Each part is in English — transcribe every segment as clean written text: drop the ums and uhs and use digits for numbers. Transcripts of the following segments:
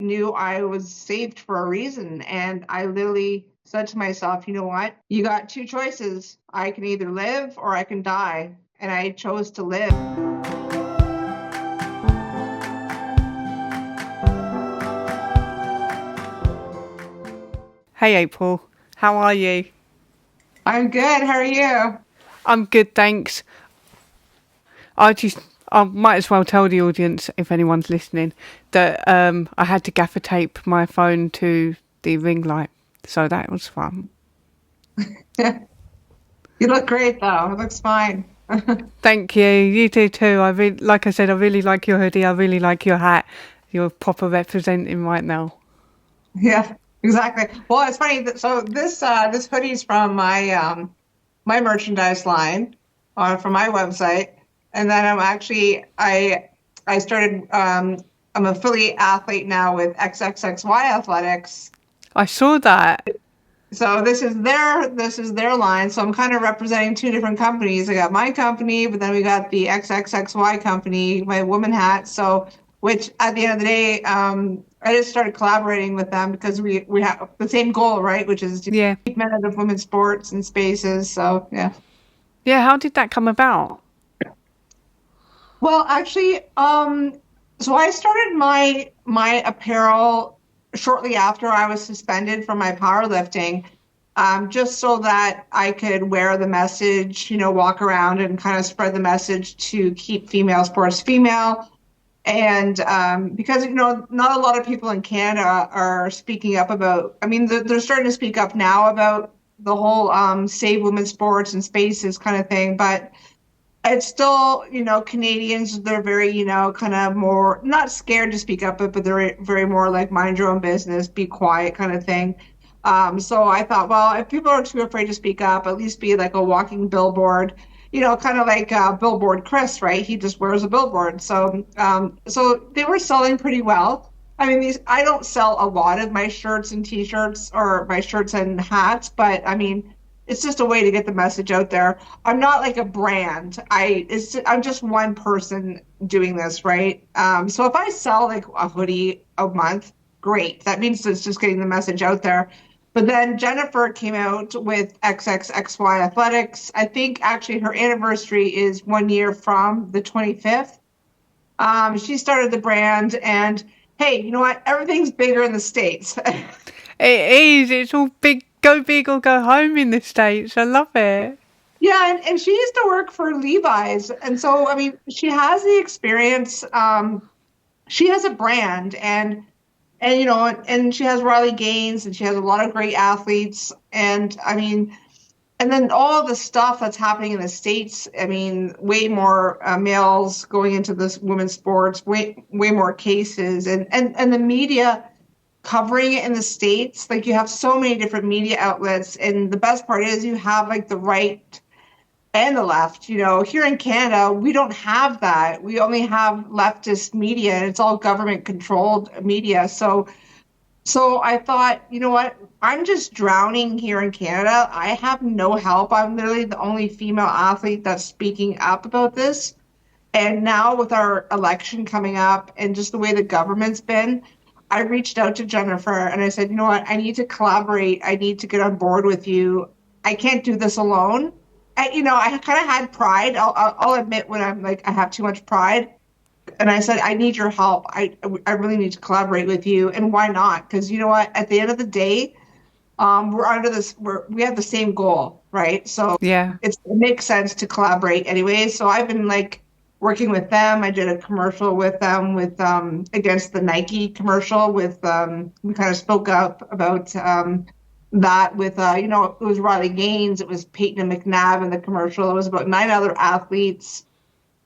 knew I was saved for a reason. And I literally said to myself, you know what? You got two choices. I can either live or I can die. And I chose to live. Hey April, how are you? I'm good. How are you? I'm good, thanks. I might as well tell the audience, if anyone's listening, that I had to gaffer tape my phone to the ring light, so that was fun. You look great, though. It looks fine. Thank you. You do too. Like I said, I really like your hoodie. I really like your hat. You're proper representing right now. Yeah, exactly. Well, it's funny that so this hoodie's from my merchandise line from my website, and then I started I'm an affiliate athlete now with XXXY Athletics. I saw that. So this is their line. So I'm kind of representing two different companies. I got my company, but then we got the XXXY company, my woman hat. So which at the end of the day, I just started collaborating with them because we have the same goal, right? Which is to Yeah. keep men out of women's sports and spaces. So yeah. Yeah, how did that come about? Well, actually, so I started my apparel shortly after I was suspended from my powerlifting, just so that I could wear the message, walk around and kind of spread the message to keep female sports female. And because not a lot of people in Canada are speaking up about. I mean, they're starting to speak up now about the whole save women's sports and spaces kind of thing, but it's still, Canadians, they're very, kind of more not scared to speak up, but they're very more like mind your own business, be quiet kind of thing. So I thought, well, if people are too afraid to speak up, at least be like a walking billboard, kind of like Billboard Chris, right? He just wears a billboard. So they were selling pretty well. I mean, I don't sell a lot of my shirts and t-shirts or my shirts and hats, but I mean, it's just a way to get the message out there. I'm not like a brand. I'm just one person doing this, right? So if I sell like a hoodie a month, great. That means it's just getting the message out there. But then Jennifer came out with XXXY Athletics. I think actually her anniversary is 1 year from the 25th. She started the brand, and hey, you know what? Everything's bigger in the States. It is. It's all big or go home in the States. I love it. Yeah, and she used to work for Levi's. And so, I mean, she has the experience. She has a brand and she has Riley Gaines and she has a lot of great athletes. And I mean, and then all the stuff that's happening in the States, I mean, way more males going into this women's sports, way more cases and the media covering it in the States. Like you have so many different media outlets. And the best part is you have like the right and the left. Here in Canada, we don't have that. We only have leftist media, and it's all government controlled media. So I thought, you know what? I'm just drowning here in Canada. I have no help. I'm literally the only female athlete that's speaking up about this. And now with our election coming up and just the way the government's been, I reached out to Jennifer and I said, you know what? I need to collaborate. I need to get on board with you. I can't do this alone. I kind of had pride. I'll admit when I'm like, I have too much pride. And I said, I need your help. I really need to collaborate with you. And why not? Because you know what? At the end of the day, we have the same goal, right? So Yeah. it makes sense to collaborate anyway. So I've been like working with them. I did a commercial with them with against the Nike commercial with we kind of spoke up about that with it was Riley Gaines, it was Peyton and McNabb in the commercial. It was about 9 other athletes.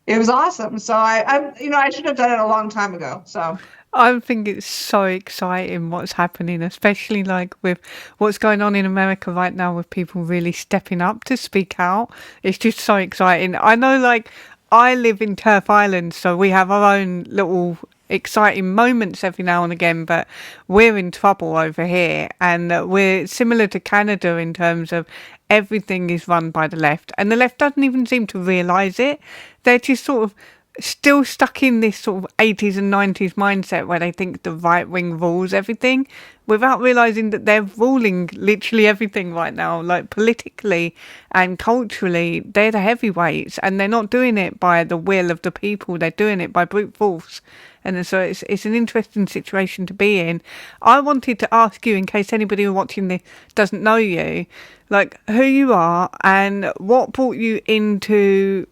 It was awesome. So I should have done it a long time ago. So I think it's so exciting what's happening, especially like with what's going on in America right now with people really stepping up to speak out. It's just so exciting. I know, like, I live in Turf Island, so we have our own little exciting moments every now and again, but we're in trouble over here, and we're similar to Canada in terms of everything is run by the left, and the left doesn't even seem to realise it. They're just sort of still stuck in this sort of 80s and 90s mindset where they think the right wing rules everything without realizing that they're ruling literally everything right now. Like politically and culturally, they're the heavyweights and they're not doing it by the will of the people, they're doing it by brute force. And so it's an interesting situation to be in. I wanted to ask you, in case anybody watching this doesn't know you, like who you are and what brought you into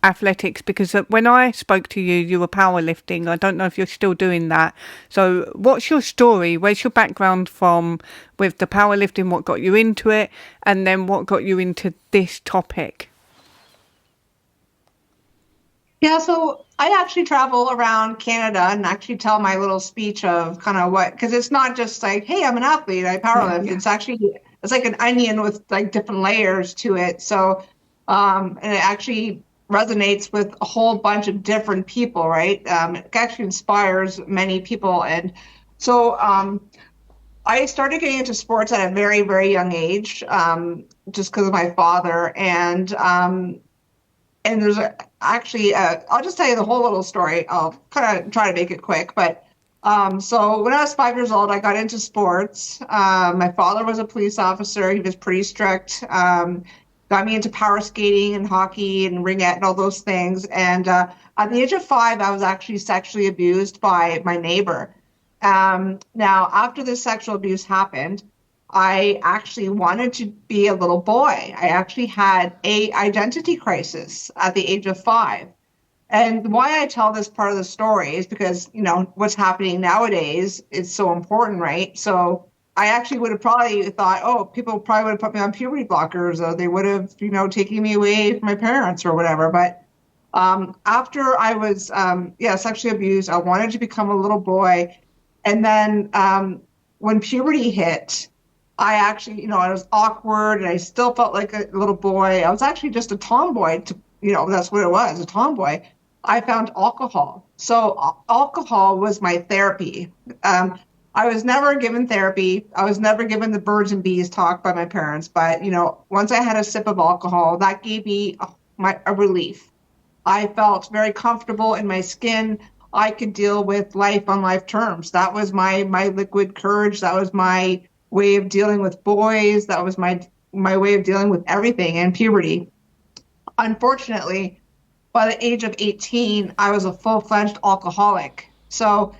athletics, because when I spoke to you, you were powerlifting. I don't know if you're still doing that. So what's your story? Where's your background from with the powerlifting? What got you into it? And then what got you into this topic? Yeah, so I actually travel around Canada and actually tell my little speech of kind of what, because it's not just like, hey, I'm an athlete, I Yeah, powerlift. yeah. It's actually, it's like an onion with like different layers to it. So, and it actually resonates with a whole bunch of different people, right? It actually inspires many people. And so, I started getting into sports at a very, very young age, just because of my father. And there's actually, I'll just tell you the whole little story. I'll kind of try to make it quick. But so when I was 5 years old, I got into sports. My father was a police officer. He was pretty strict. Got me into power skating and hockey and ringette and all those things. And at the age of 5, I was actually sexually abused by my neighbor. Now, after this sexual abuse happened, I actually wanted to be a little boy. I actually had a identity crisis at the age of 5. And why I tell this part of the story is because, what's happening nowadays is so important, right? So I actually would have probably thought, oh, people probably would have put me on puberty blockers, or they would have, taken me away from my parents or whatever. But after I was, sexually abused, I wanted to become a little boy. And then when puberty hit, I actually, I was awkward and I still felt like a little boy. I was actually just a tomboy. That's what it was, a tomboy. I found alcohol. So alcohol was my therapy. I was never given therapy. I was never given the birds and bees talk by my parents. But, once I had a sip of alcohol, that gave me a relief. I felt very comfortable in my skin. I could deal with life on life terms. That was my liquid courage. That was my way of dealing with boys. That was my way of dealing with everything in puberty. Unfortunately, by the age of 18, I was a full-fledged alcoholic. So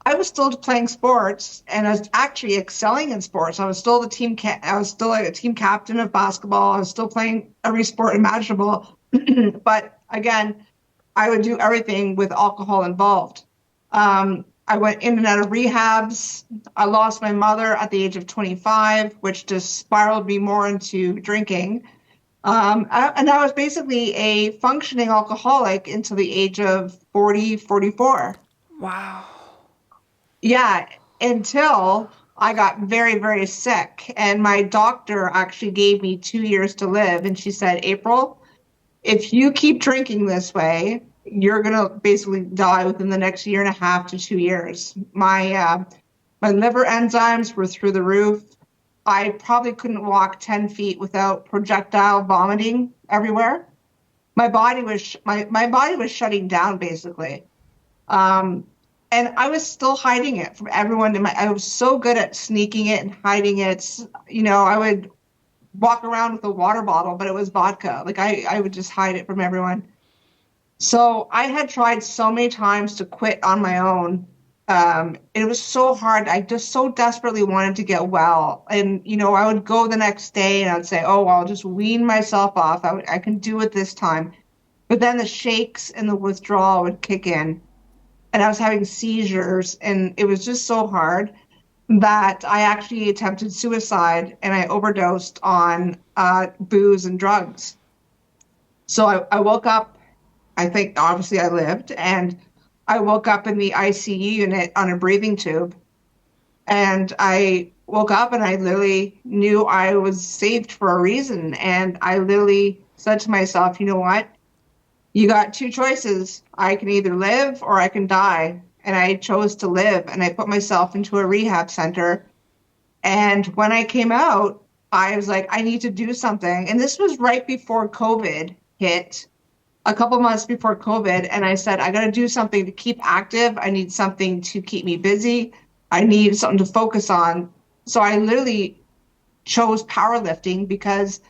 I was still playing sports and I was actually excelling in sports. I was still I was still a team captain of basketball. I was still playing every sport imaginable. But again, I would do everything with alcohol involved. I went in and out of rehabs. I lost my mother at the age of 25, which just spiraled me more into drinking. And I was basically a functioning alcoholic until the age of 40, 44. Wow. Yeah, until I got very, very sick. And my doctor actually gave me 2 years to live. And she said, April, if you keep drinking this way, you're going to basically die within the next year and a half to 2 years. My liver enzymes were through the roof. I probably couldn't walk 10 feet without projectile vomiting everywhere. My body was shutting down basically. Um, and I was still hiding it from everyone. I was so good at sneaking it and hiding it. I would walk around with a water bottle, but it was vodka. Like I would just hide it from everyone. So I had tried so many times to quit on my own. It was so hard. I just so desperately wanted to get well. And, I would go the next day and I'd say, oh, well, I'll just wean myself off. I can do it this time. But then the shakes and the withdrawal would kick in and I was having seizures and it was just so hard that I actually attempted suicide and I overdosed on booze and drugs. So I woke up, I think obviously I lived, and I woke up in the ICU unit on a breathing tube. And I woke up and I literally knew I was saved for a reason. And I literally said to myself, you know what? You got two choices. I can either live or I can die. And I chose to live. And I put myself into a rehab center. And when I came out, I was like, I need to do something. And this was right before COVID hit. a couple months before COVID, and I said, I got to do something to keep active. I need something to keep me busy. I need something to focus on. So I literally chose powerlifting because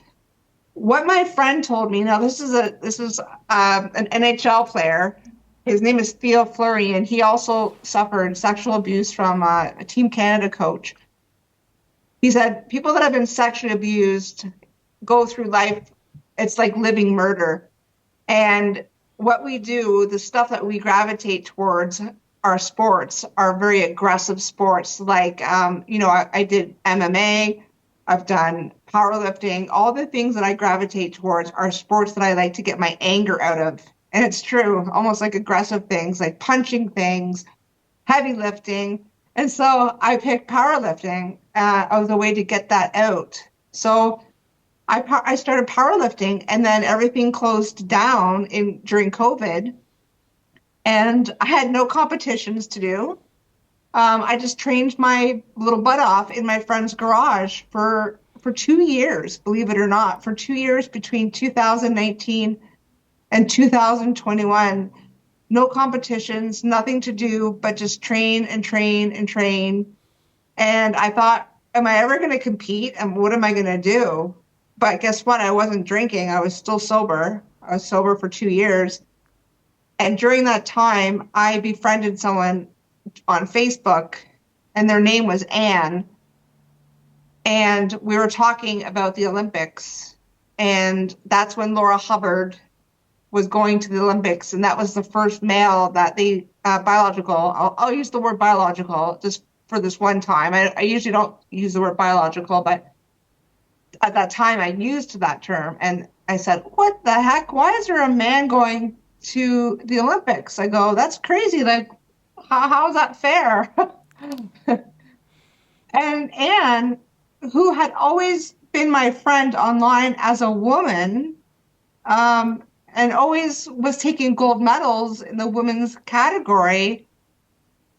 what my friend told me, now this is an NHL player. His name is Theo Fleury, and he also suffered sexual abuse from a Team Canada coach. He said people that have been sexually abused go through life, it's like living murder. And what we do, the stuff that we gravitate towards our sports are very aggressive sports. Like, I did MMA, I've done powerlifting. All the things that I gravitate towards are sports that I like to get my anger out of. And it's true, almost like aggressive things, like punching things, heavy lifting. And so I picked powerlifting as a way to get that out. So I started powerlifting, and then everything closed down during COVID, and I had no competitions to do. I just trained my little butt off in my friend's garage for 2 years, believe it or not, for 2 years between 2019 and 2021. No competitions, nothing to do but just train and train and train. And I thought, am I ever going to compete? And what am I going to do? But guess what? I wasn't drinking. I was still sober. I was sober for 2 years. And during that time, I befriended someone on Facebook, and their name was Anne. And we were talking about the Olympics. And that's when Laura Hubbard was going to the Olympics. And that was the first male that biological, I'll use the word biological just for this one time. I usually don't use the word biological, but at that time I used that term. And I said, what the heck? Why is there a man going to the Olympics? I go, that's crazy. Like, how is that fair? And Anne, who had always been my friend online as a woman, and always was taking gold medals in the women's category,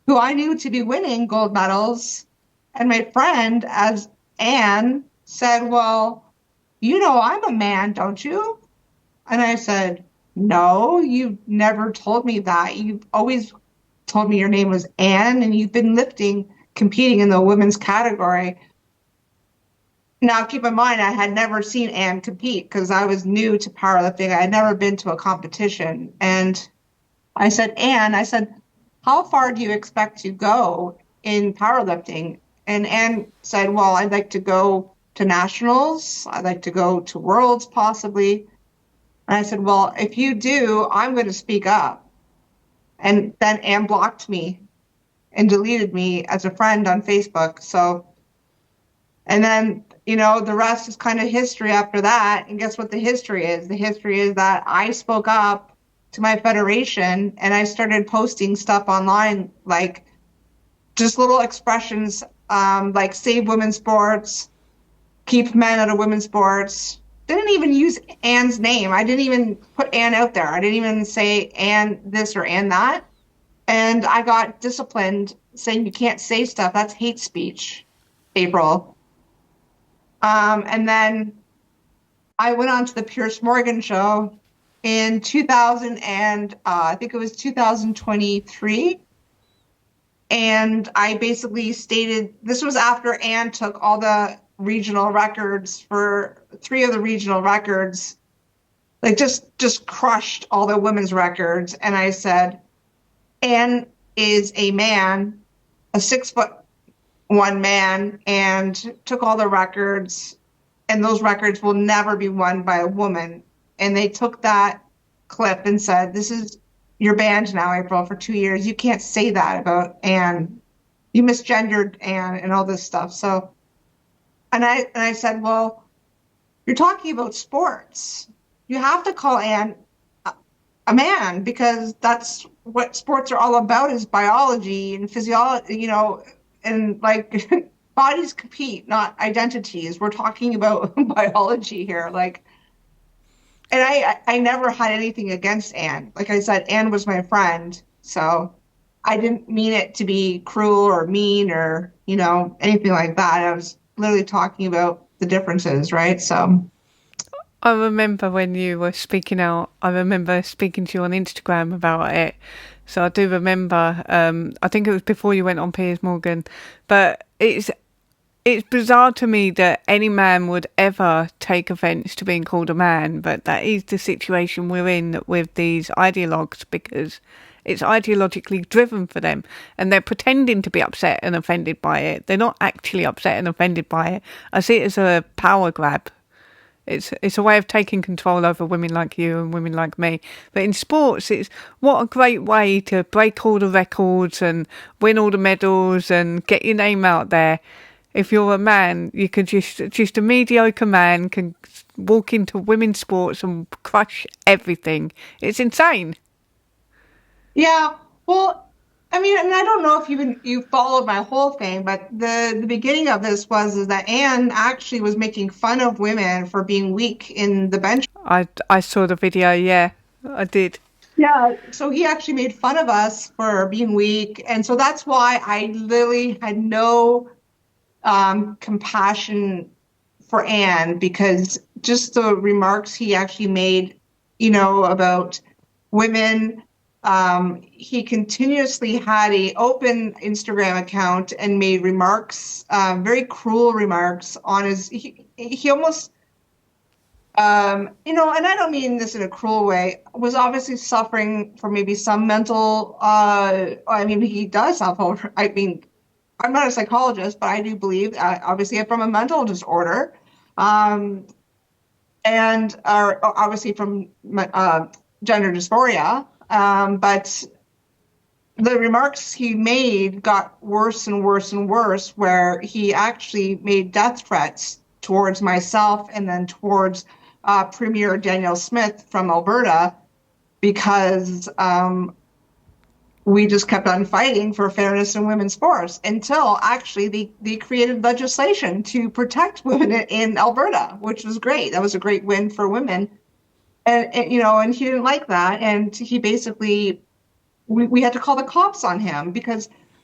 who I knew to be winning gold medals. And my friend, as Anne, said, well, I'm a man, don't you? And I said, no, you've never told me that. You've always told me your name was Anne, and you've been competing in the women's category. Now, keep in mind, I had never seen Anne compete because I was new to powerlifting. I had never been to a competition. And I said, Anne, how far do you expect to go in powerlifting? And Anne said, well, I'd like to go to nationals. I'd like to go to worlds possibly. And I said, well, if you do, I'm going to speak up. And then Anne blocked me and deleted me as a friend on Facebook. So, and then, the rest is kind of history after that. And guess what the history is? The history is that I spoke up to my federation, and I started posting stuff online, like just little expressions, like save women's sports, keep men out of women's sports. Didn't even use Anne's name. I didn't even put Anne out there. I didn't even say Anne this or Anne that. And I got disciplined saying you can't say stuff. That's hate speech, April. And then I went on to the Pierce Morgan show in 2000 and I think it was 2023. And I basically stated, this was after Anne took all the regional records for 3 of the regional records, like just crushed all the women's records. And I said, Anne is a man, a 6'1" man, and took all the records, and those records will never be won by a woman. And they took that clip and said, this is you're banned now, April, for 2 years. You can't say that about Anne. You misgendered Anne and all this stuff. So, and I said, well, you're talking about sports. You have to call Anne a man because that's what sports are all about, is biology and physiology, and like bodies compete, not identities. We're talking about biology here. Like, and I never had anything against Anne. Like I said, Anne was my friend. So I didn't mean it to be cruel or mean or, anything like that. I was literally talking about the differences, right? So I remember when you were speaking out, I remember speaking to you on Instagram about it. So I do remember, I think it was before you went on Piers Morgan, but it's bizarre to me that any man would ever take offence to being called a man, but that is the situation we're in with these ideologues because it's ideologically driven for them and they're pretending to be upset and offended by it. They're not actually upset and offended by it. I see it as a power grab. It's a way of taking control over women like you and women like me. But in sports, it's what a great way to break all the records and win all the medals and get your name out there. If you're a man, you can just a mediocre man can walk into women's sports and crush everything. It's insane. Yeah. Well, I mean, and I don't know if you followed my whole thing, but the beginning of this was is that Anne actually was making fun of women for being weak in the bench. I saw the video. Yeah, I did. Yeah. So he actually made fun of us for being weak, and so that's why I literally had no compassion for Anne because just the remarks he actually made, about women. He continuously had a open Instagram account and made remarks, very cruel remarks on his. He almost, and I don't mean this in a cruel way. Was obviously suffering from maybe some mental. I mean, he does suffer. I mean, I'm not a psychologist, but I do believe, obviously, from a mental disorder, um, and obviously from gender dysphoria. But the remarks he made got worse and worse and worse, where he actually made death threats towards myself and then towards Premier Danielle Smith from Alberta because we just kept on fighting for fairness in women's sports until actually they created legislation to protect women in Alberta, which was great. That was a great win for women. And he didn't like that. And he basically, we had to call the cops on him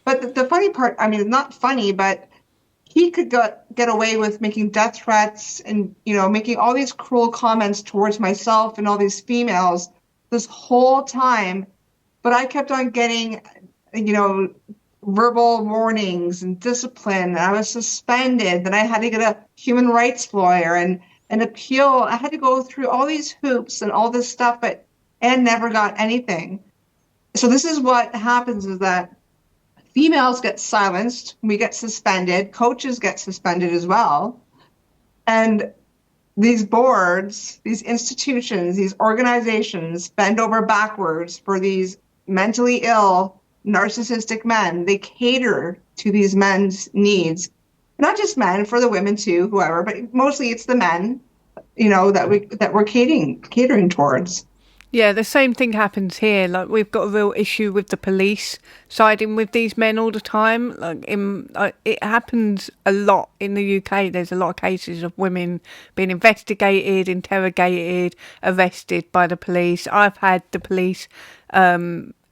but the funny part, I mean, not funny, but he could get away with making death threats and, making all these cruel comments towards myself and all these females this whole time. But I kept on getting, verbal warnings and discipline. And I was suspended. Then I had to get a human rights lawyer and an appeal. I had to go through all these hoops and all this stuff, but Anne never got anything. So this is what happens is that females get silenced, we get suspended, coaches get suspended as well. And these boards, these institutions, these organizations bend over backwards for these mentally ill, narcissistic men. They cater to these men's needs. Not just men, for the women too, whoever, but mostly it's the men, that we're catering towards. Yeah, the same thing happens here. Like we've got a real issue with the police siding with these men all the time. It happens a lot in the UK. There's a lot of cases of women being investigated, interrogated, arrested by the police. I've had the police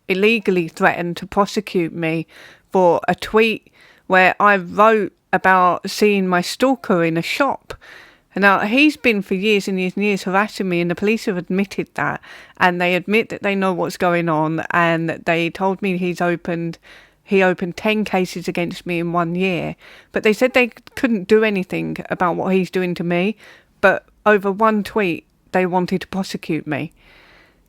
illegally threaten to prosecute me for a tweet where I wrote about seeing my stalker in a shop. Now, he's been for years and years and years harassing me, and the police have admitted that, and they admit that they know what's going on, and they told me he opened 10 cases against me in 1 year, but they said they couldn't do anything about what he's doing to me, but over one tweet, they wanted to prosecute me,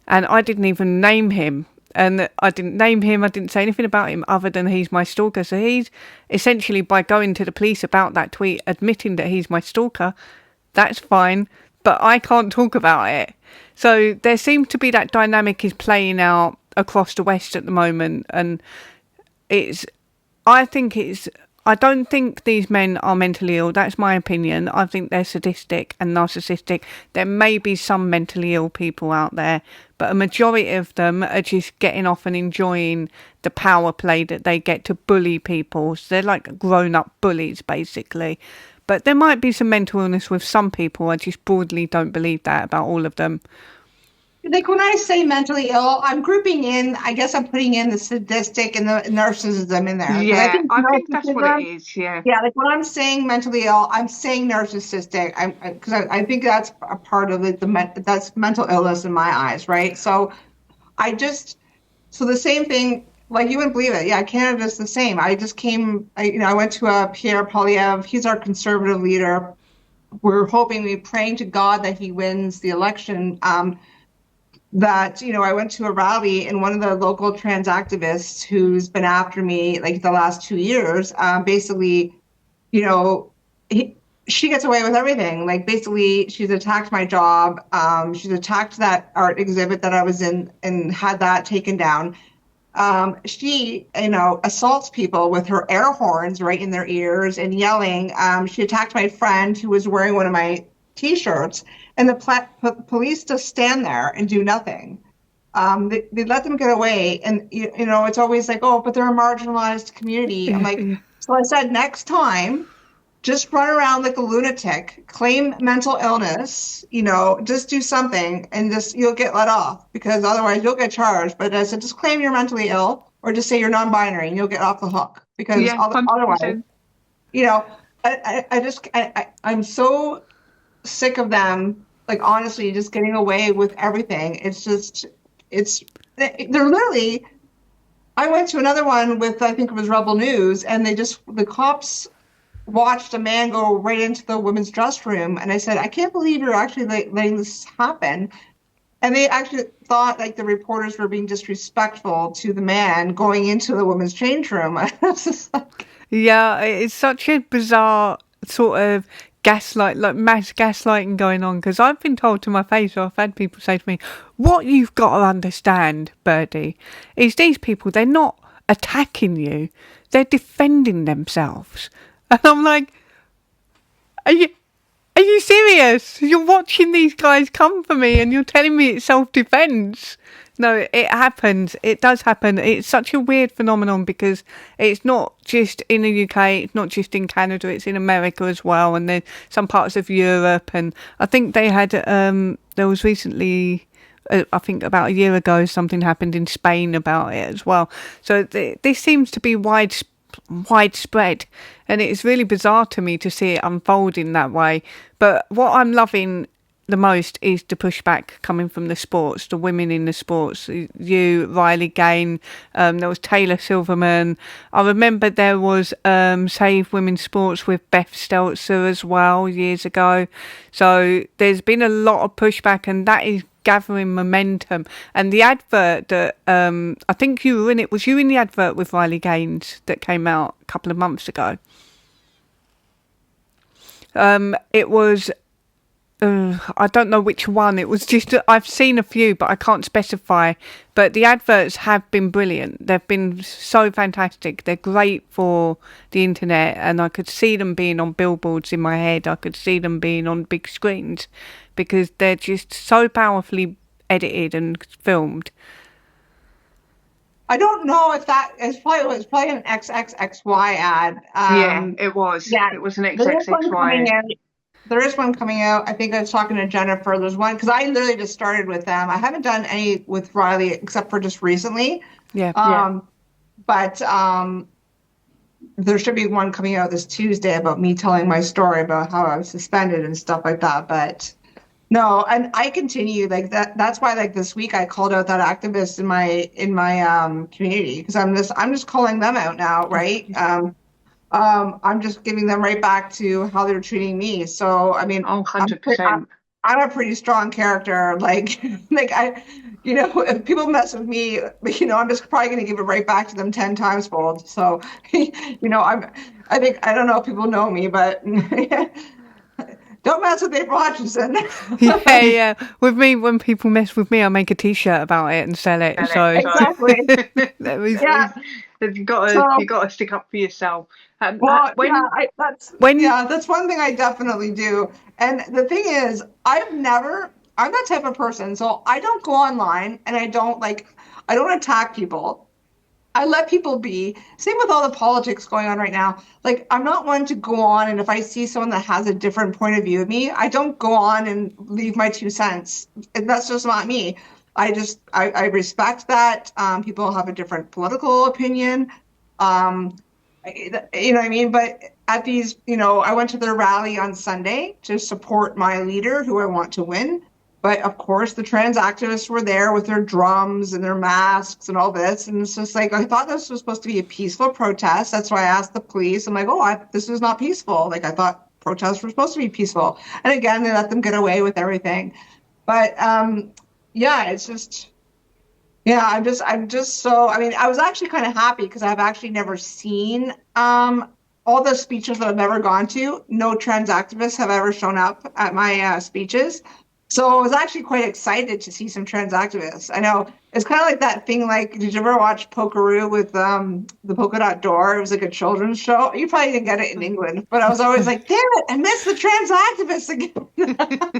and I didn't even name him. And I didn't name him, I didn't say anything about him other than he's my stalker. So he's essentially, by going to the police about that tweet, admitting that he's my stalker. That's fine, but I can't talk about it. So there seems to be that dynamic is playing out across the West at the moment. And I don't think these men are mentally ill. That's my opinion. I think they're sadistic and narcissistic. There may be some mentally ill people out there, but a majority of them are just getting off and enjoying the power play that they get to bully people. So they're like grown-up bullies, basically. But there might be some mental illness with some people. I just broadly don't believe that about all of them. like when I say mentally ill, I'm grouping in, I guess I'm putting in the sadistic and the narcissism in there because I Yeah, think I think that's what it narcissism, is. Yeah. yeah, like when I'm saying mentally ill, I'm saying narcissistic. Because I think that's a part of it. That's mental illness in my eyes, right? So I just so the same thing, like you wouldn't believe it. Yeah, Canada's the same. I just came, I went to a Pierre Poilievre. He's our conservative leader. We're hoping, we're praying to God that he wins the election. I went to a rally and one of the local trans activists who's been after me like the last 2 years, basically, you know, he, she gets away with everything. Like basically, she's attacked my job. She's attacked that art exhibit that I was in and had that taken down. She, assaults people with her air horns right in their ears and yelling. She attacked my friend who was wearing one of my T-shirts, and the police just stand there and do nothing. They let them get away, and it's always like, oh, but they're a marginalized community. I'm Yeah, like, yeah. so I said, next time just run around like a lunatic, claim mental illness, just do something and just you'll get let off because otherwise you'll get charged. But I said, just claim you're mentally ill or just say you're non-binary and you'll get off the hook because Yeah, otherwise, 100%. you know, I'm so sick of them, like honestly, just getting away with everything. It's, they're literally, I went to another one with, I think it was Rebel News, and the cops watched a man go right into the women's dress room. And I said, I can't believe you're actually letting this happen. And they actually thought like the reporters were being disrespectful to the man going into the women's change room. I was just like, Yeah, it's such a bizarre sort of gaslight, like mass gaslighting going on. Because I've been told to my face, or I've had people say to me, "What you've got to understand, Birdie, is these people, they're not attacking you, they're defending themselves." And I'm like, "Are you?" Are you serious? You're watching these guys come for me and you're telling me it's self-defense? No, it happens. It does happen. It's such a weird phenomenon because it's not just in the UK, it's not just in Canada, it's in America as well, and then some parts of Europe. And I think they had, there was recently, I think about a year ago, something happened in Spain about it as well. So this seems to be widespread, and it's really bizarre to me to see it unfold in that way. But what I'm loving the most is the pushback coming from the sports, the women in the sports. You, Riley Gain, there was Taylor Silverman. I remember there was Save Women's Sports with Beth Stelzer as well years ago. So there's been a lot of pushback, and that is gathering momentum. And the advert that I think you were in it, was you in the advert with Riley Gaines that came out a couple of months ago? It was I don't know which one. It was just I've seen a few, but I can't specify. But the adverts have been brilliant. They've been so fantastic. They're great for the internet, and I could see them being on billboards in my head. I could see them being on big screens because they're just so powerfully edited and filmed. I don't know if that is probably, it was probably an XXXY ad. Yeah, it was. Yeah, It was an there is one coming XXXY. out. There is one coming out. I think I was talking to Jennifer. There's one because I literally just started with them. I haven't done any with Riley except for just recently. Yeah. But there should be one coming out this Tuesday about me telling my story about how I was suspended and stuff like that. But no, and I continue like that. That's why like this week I called out that activist in my community because I'm just calling them out now, right? I'm just giving them right back to how they're treating me. So, I mean, Oh, 100%. I'm a pretty strong character. Like, like if people mess with me, I'm just probably going to give it right back to them 10 times fold. So, I don't know if people know me, but don't mess with April Hutchinson. Yeah, yeah. With me, when people mess with me, I make a T-shirt about it and sell it. So Exactly. Yeah. So, you got to stick up for yourself. well, When when that's one thing I definitely do. And the thing is, I'm that type of person. So I don't go online and I don't attack people. I let people be. Same with all the politics going on right now. Like, I'm not one to go on, and if I see someone that has a different point of view of me, I don't go on and leave my 2 cents. And that's just not me. I respect that. People have a different political opinion. Um, you know what I mean? But at these, I went to their rally on Sunday to support my leader who I want to win. But of course, the trans activists were there with their drums and their masks and all this. And it's just like, I thought this was supposed to be a peaceful protest. That's why I asked the police. I'm like, oh, this is not peaceful. Like, I thought protests were supposed to be peaceful. And again, they let them get away with everything. But yeah, it's just, yeah, I'm just so, I mean, I was actually kind of happy because I've actually never seen all the speeches that I've ever gone to. No trans activists have ever shown up at my speeches. So I was actually quite excited to see some trans activists. I know it's kind of like that thing, like, did you ever watch Pokeroo with the polka dot door? It was like a children's show. You probably didn't get it in England, but I was always like, damn it, I missed the trans activists again.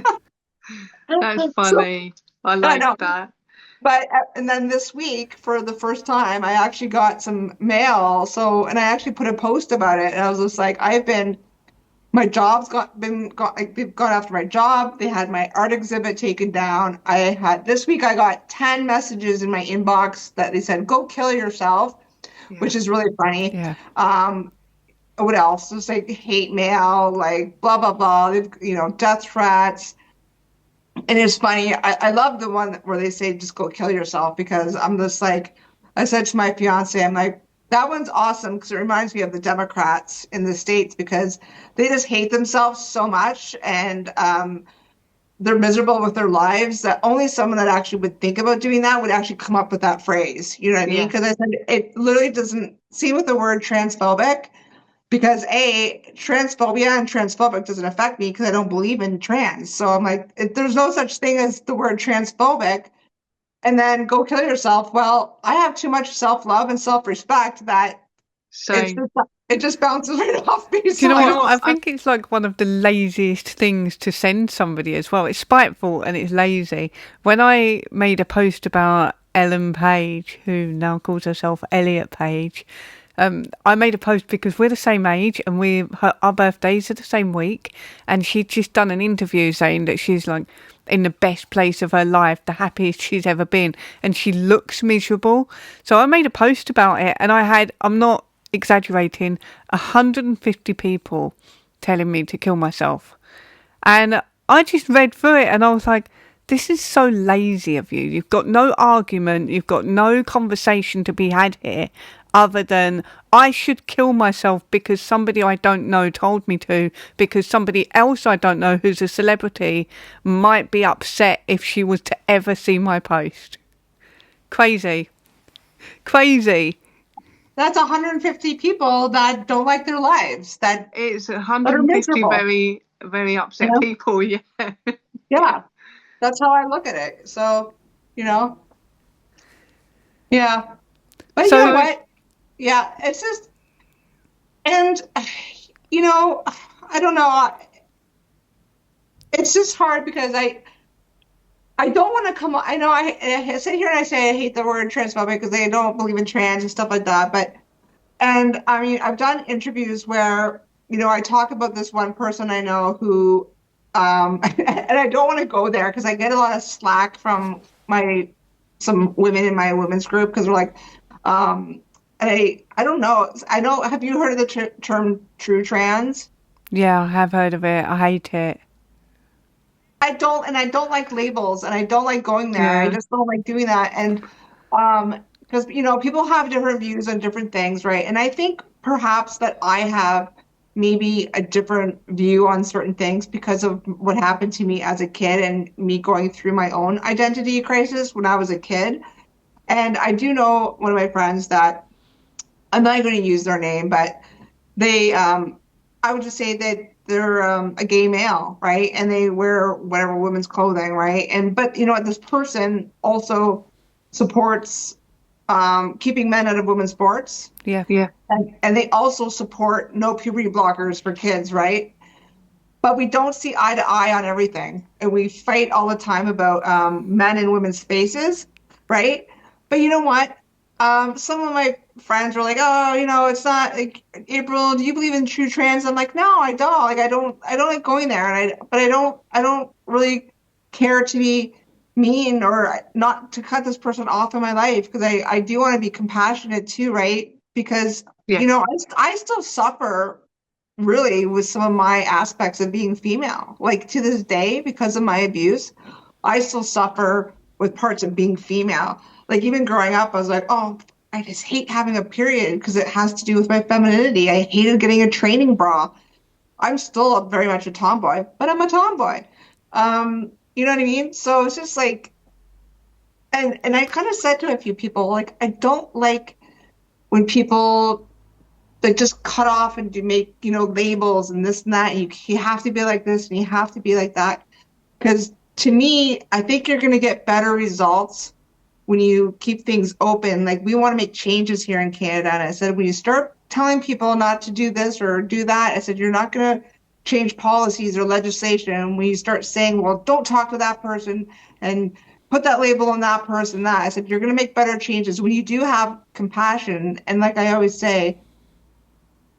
That's So funny. I I like know. that. But and then this week, for the first time, I actually got some mail. So, and I actually put a post about it. And I was just like, my job's got like they've gone after my job. They had my art exhibit taken down. This week I got 10 messages in my inbox that they said, go kill yourself, Yeah. which is really funny. Yeah. Um, what else? Just like hate mail, like blah blah blah. Death threats. And it's funny. I love the one where they say just go kill yourself because I'm just like, I said to my fiance, I'm like, that one's awesome because it reminds me of the Democrats in the States because they just hate themselves so much and they're miserable with their lives that only someone that actually would think about doing that would actually come up with that phrase. You know what I mean? Yeah. Because I said it literally doesn't see with the word transphobic because transphobia and transphobic doesn't affect me because I don't believe in trans. So I'm like, there's no such thing as the word transphobic. And then go kill yourself. Well, I have too much self-love and self-respect that it's So, just it just bounces right off me. do you So know I what? don't. I think it's like one of the laziest things to send somebody as well. It's spiteful and it's lazy. When I made a post about Ellen Page, who now calls herself Elliot Page, I made a post because we're the same age and our birthdays are the same week. And she'd just done an interview saying that she's like in the best place of her life, the happiest she's ever been, and she looks miserable. So I made a post about it, and I'm not exaggerating, 150 people telling me to kill myself. And I just read through it and I was like, this is so lazy of you. You've got no argument, you've got no conversation to be had here other than I should kill myself because somebody I don't know told me to, because somebody else I don't know who's a celebrity might be upset if she was to ever see my post. Crazy. Crazy. That's 150 people that don't like their lives, It's that are 150 miserable. very, very You upset know? people, yeah. Yeah, that's how I look at it. So, you know, yeah. But you know So, what? Yeah, it's just, and you know, I don't know. It's just hard because I don't want to come. I know I sit here and I say I hate the word transphobic because I don't believe in trans and stuff like that. And I mean, I've done interviews where, I talk about this one person I know who, and I don't want to go there because I get a lot of slack from some women in my women's group because they're like, and I don't know. Have you heard of the term true trans? yeah, I have heard of it. I hate it. I don't like labels and I don't like going there. I Yeah. just don't like doing that. And because people have different views on different things, right? And I think perhaps that I have maybe a different view on certain things because of what happened to me as a kid and me going through my own identity crisis when I was a kid. And I do know one of my friends that I'm not going to use their name, but they I would just say that they're a gay male, right? And they wear whatever women's clothing, right? And but this person also supports keeping men out of women's sports, Yeah. and they also support no puberty blockers for kids, right? But we don't see eye to eye on everything, and we fight all the time about men and women's spaces, right? But you know what? Some of my friends were like, "Oh, it's not like April. Do you believe in true trans?" I'm like, "No, I don't. Like, I don't like going there, and I don't really care to be." mean or not to cut this person off in my life because I do want to be compassionate too, right? Because, you know, I still suffer really with some of my aspects of being female. Like to this day, because of my abuse, I still suffer with parts of being female. Like even growing up, I was like, oh, I just hate having a period because it has to do with my femininity. I hated getting a training bra. I'm still very much a tomboy, but I'm a tomboy. You know what I mean? So it's just like, and I kind of said to a few people, like, I don't like when people that just cut off and do make, you know, labels and this and that. And you have to be like this and you have to be like that. Because to me, I think you're going to get better results when you keep things open. Like we want to make changes here in Canada. And I said, when you start telling people not to do this or do that, I said, you're not going to change policies or legislation. And when you start saying, well, don't talk to that person and put that label on that person, that I said, you're going to make better changes when you do have compassion. And like I always say,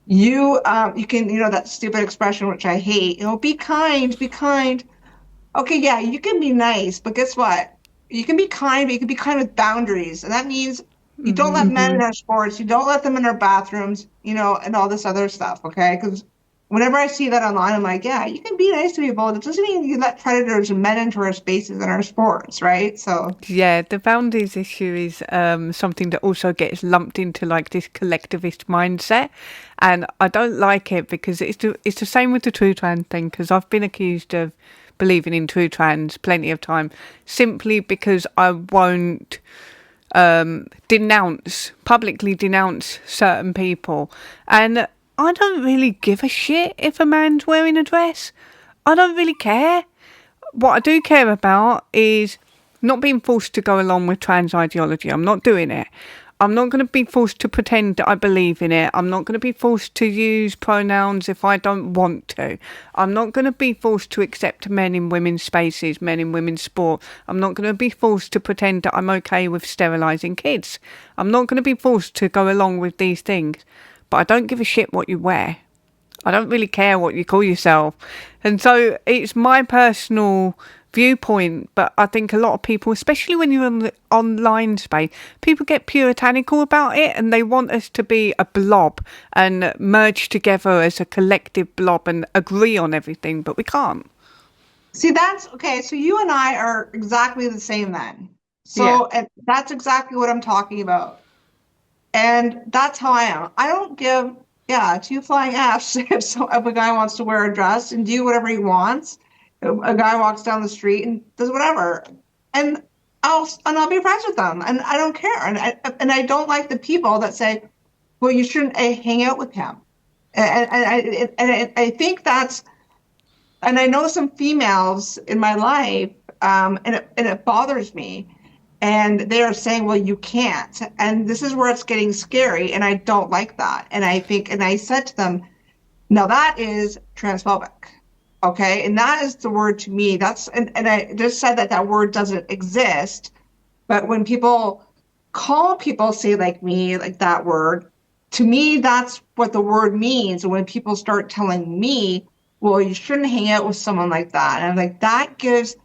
you can, you know, that stupid expression, which I hate, you know, be kind, be kind. Okay, yeah, you can be nice, but guess what? You can be kind, but you can be kind with boundaries. And that means you don't let men in our sports, you don't let them in our bathrooms, you know, and all this other stuff, okay? Because whenever I see that online, I'm like, yeah, you can be nice to people. It doesn't mean you let predators and men into our spaces and our sports, right? So, Yeah, the boundaries issue is something that also gets lumped into like this collectivist mindset, and I don't like it because it's the same with the true trans thing. Because I've been accused of believing in true trans plenty of time, simply because I won't publicly denounce certain people, and I don't really give a shit if a man's wearing a dress. I don't really care. What I do care about is not being forced to go along with trans ideology. I'm not doing it. I'm not going to be forced to pretend that I believe in it. I'm not going to be forced to use pronouns if I don't want to. I'm not going to be forced to accept men in women's spaces, men in women's sport. I'm not going to be forced to pretend that I'm okay with sterilising kids. I'm not going to be forced to go along with these things. But I don't give a shit what you wear. I don't really care what you call yourself. And so it's my personal viewpoint, but I think a lot of people, especially when you're in the online space, people get puritanical about it and they want us to be a blob and merge together as a collective blob and agree on everything, but we can't. see, that's okay. So you and I are exactly the same then. Yeah. So, and that's exactly what I'm talking about. And that's how I am. I don't give, yeah, two flying F's if a guy wants to wear a dress and do whatever he wants. A guy walks down the street and does whatever. And I'll be friends with them and I don't care. And I don't like the people that say, well, you shouldn't hang out with him. And I think that's, and I know some females in my life, and it bothers me. And they are saying, well, you can't. And this is where it's getting scary. And I don't like that. And I think, and I said to them, now that is transphobic. Okay. And that is the word to me. And I just said that that word doesn't exist. But when people call people, say like me, like that word, to me, that's what the word means. And when people start telling me, well, you shouldn't hang out with someone like that. And I'm like, that gives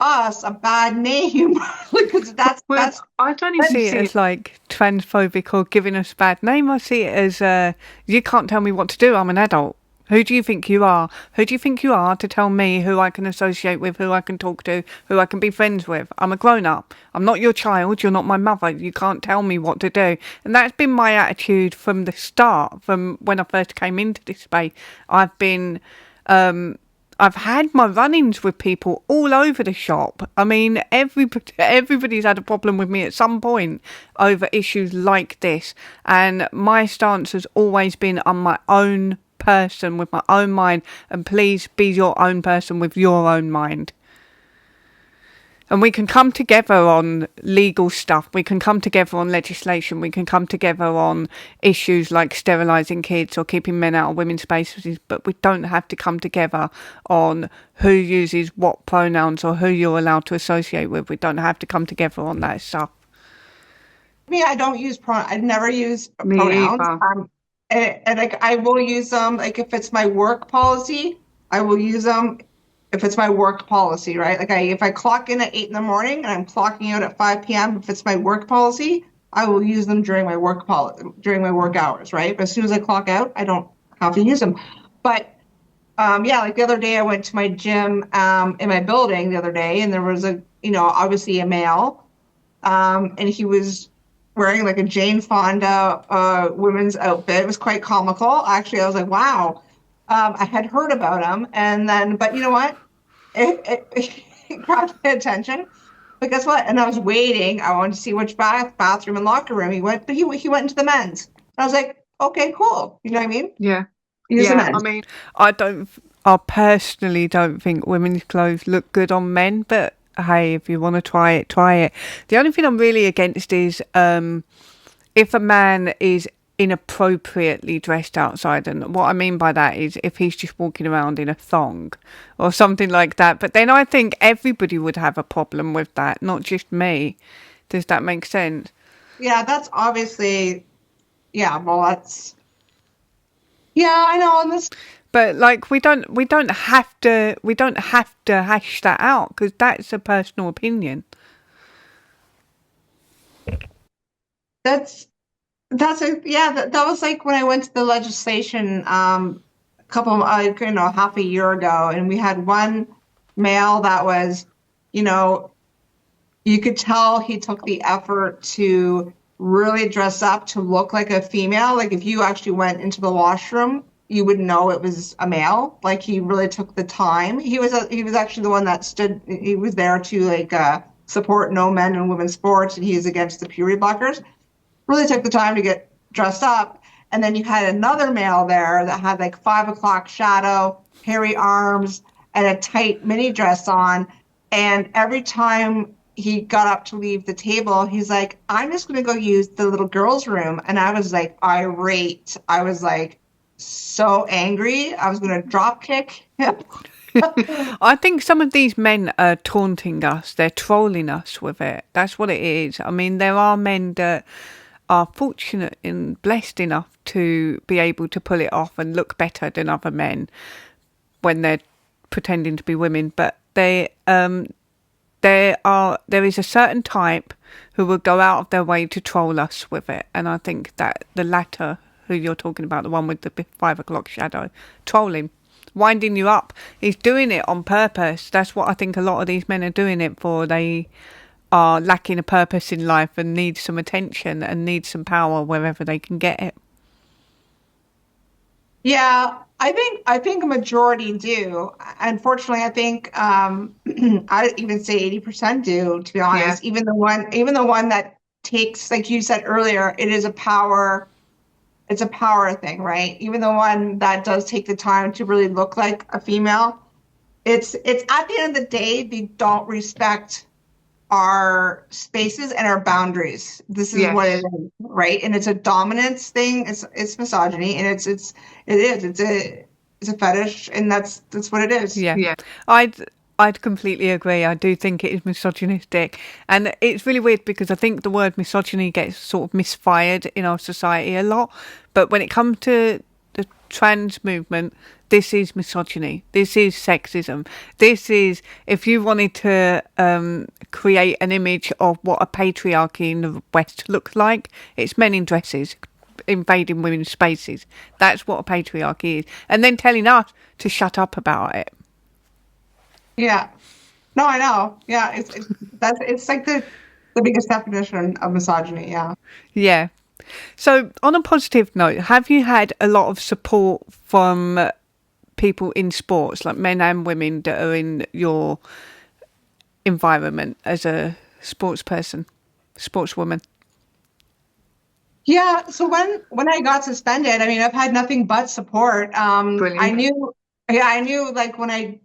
us a bad name because Well, I don't see it as like transphobic or giving us a bad name. I see it as you can't tell me what to do. I'm an adult. Who do you think you are? Who do you think you are to tell me who I can associate with, who I can talk to, who I can be friends with? I'm a grown up. I'm not your child. You're not my mother. You can't tell me what to do. And that's been my attitude from the start, from when I first came into this space. I've been I've had my run-ins with people all over the shop. I mean, everybody's had a problem with me at some point over issues like this. And my stance has always been I'm my own person with my own mind. And please be your own person with your own mind. And we can come together on legal stuff. We can come together on legislation. We can come together on issues like sterilising kids or keeping men out of women's spaces. But we don't have to come together on who uses what pronouns or who you're allowed to associate with. We don't have to come together on that stuff. me, I don't use I never use Me pronouns. either. And like I will use them like if it's my work policy, I will use them if it's my work policy, right? Like if I clock in at 8 in the morning and I'm clocking out at 5 p.m., if it's my work policy, I will use them during my during my work hours, right? But as soon as I clock out, I don't have to use them. But yeah, like the other day I went to my gym in my building the other day, and there was obviously a male, and he was wearing like a Jane Fonda women's outfit. It was quite comical. Actually, I was like, wow. I had heard about him, and then, but you know what? It grabbed my attention. But guess what? And I was waiting. I wanted to see which bathroom and locker room he went, but he went into the men's. And I was like, okay, cool. You know what I mean? Yeah. Use the Yeah. men's. I don't, I personally don't think women's clothes look good on men, but hey, if you want to try it, try it. The only thing I'm really against is if a man is inappropriately dressed outside, and what I mean by that is if he's just walking around in a thong or something like that. But then I think everybody would have a problem with that, not just me. Does that make sense? Yeah, that's obviously, yeah, well, yeah, I know. And this, But like we don't have to hash that out because that's a personal opinion. that's, yeah, that was like when I went to the legislation, a couple, half a year ago, and we had one male that was, you know, you could tell he took the effort to really dress up to look like a female. Like if you actually went into the washroom, you would know it was a male. Like he really took the time. He was actually the one that stood. He was there to like support no men and women's sports, and he is against the puberty blockers. Really took the time to get dressed up. And then you had another male there that had like 5 o'clock shadow, hairy arms, and a tight mini dress on. And every time he got up to leave the table, he's like, I'm just going to go use the little girl's room. And I was like, irate. I was like, so angry. I was going to drop kick him. I think some of these men are taunting us. They're trolling us with it. That's what it is. I mean, there are men that are fortunate and blessed enough to be able to pull it off and look better than other men when they're pretending to be women. But there is a certain type who will go out of their way to troll us with it, and I think that the latter, who you're talking about, the one with the 5 o'clock shadow, trolling, winding you up, he's doing it on purpose. That's what I think a lot of these men are doing it for. They are lacking a purpose in life and need some attention and need some power wherever they can get it. Yeah, I think a majority do. Unfortunately, I think I'd even say 80% do, to be honest. Even the one that takes, like you said earlier, it's a power thing, right? Even the one that does take the time to really look like a female, it's at the end of the day, they don't respect our spaces and our boundaries. This is what it is, right? And it's a dominance thing. It's misogyny, and it's a fetish, and that's what it is. Yeah. I'd completely agree. I do think it is misogynistic. And it's really weird because I think the word misogyny gets sort of misfired in our society a lot. But when it comes to the trans movement, this is misogyny. This is sexism. This is, if you wanted to create an image of what a patriarchy in the West looks like, it's men in dresses invading women's spaces. That's what a patriarchy is. And then telling us to shut up about it. Yeah. No, I know. Yeah, it's like the biggest definition of misogyny. Yeah. Yeah. So, on a positive note, have you had a lot of support from people in sports, like men and women that are in your environment as a sports person, sportswoman? Yeah, so when I got suspended, I mean, I've had nothing but support. I Brilliant. knew, yeah, I knew like when I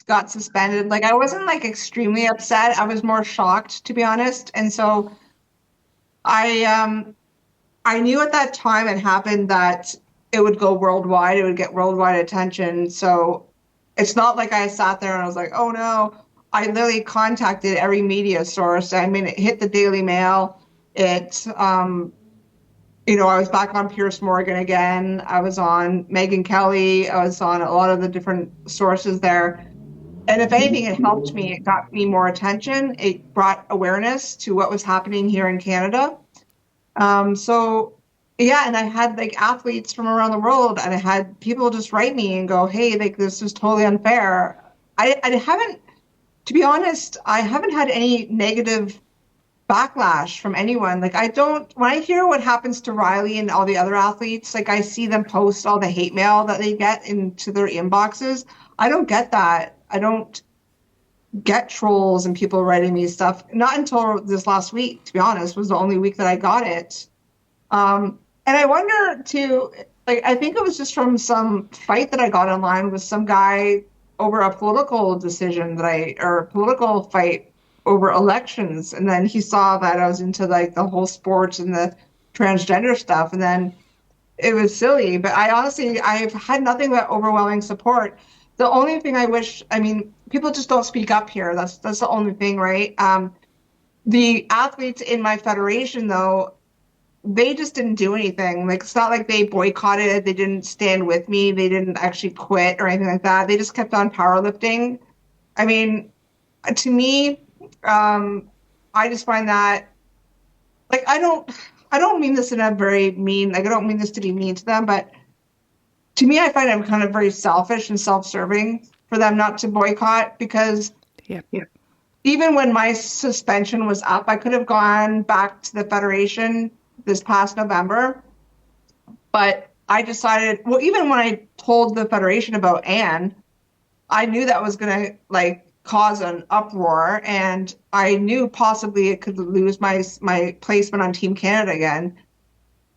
got suspended, like I wasn't like extremely upset. I was more shocked, to be honest. And so I I knew at that time it happened that it would go worldwide, it would get worldwide attention. So it's not like I sat there and I was like, oh no. I literally contacted every media source. I mean, it hit the Daily Mail. It I was back on Pierce Morgan again. I was on Megyn Kelly. I was on a lot of the different sources there. And if anything, it helped me. It got me more attention. It brought awareness to what was happening here in Canada. So yeah, and I had like athletes from around the world, and I had people just write me and go, "Hey, like this is totally unfair." I haven't, to be honest, I haven't had any negative backlash from anyone. Like I don't, when I hear what happens to Riley and all the other athletes, like I see them post all the hate mail that they get into their inboxes. I don't get that. I don't get trolls and people writing me stuff. Not until this last week, to be honest, was the only week that I got it. And I wonder too, like I think it was just from some fight that I got online with some guy over a political decision that or a political fight over elections. And then he saw that I was into like the whole sports and the transgender stuff. And then it was silly, but I honestly, I've had nothing but overwhelming support. The only thing I wish, I mean, people just don't speak up here. That's the only thing, right? The athletes in my federation, though, they just didn't do anything. Like it's not like they boycotted, they didn't stand with me, they didn't actually quit or anything like that. They just kept on powerlifting. I mean, to me, I just find that like I don't mean this in a very mean, like I don't mean this to be mean to them, but to me I find I'm kind of very selfish and self-serving for them not to boycott because Yep. even when my suspension was up, I could have gone back to the Federation this past November, but I decided, well, even when I told the Federation about Anne, I knew that was going to like cause an uproar, and I knew possibly it could lose my placement on Team Canada again.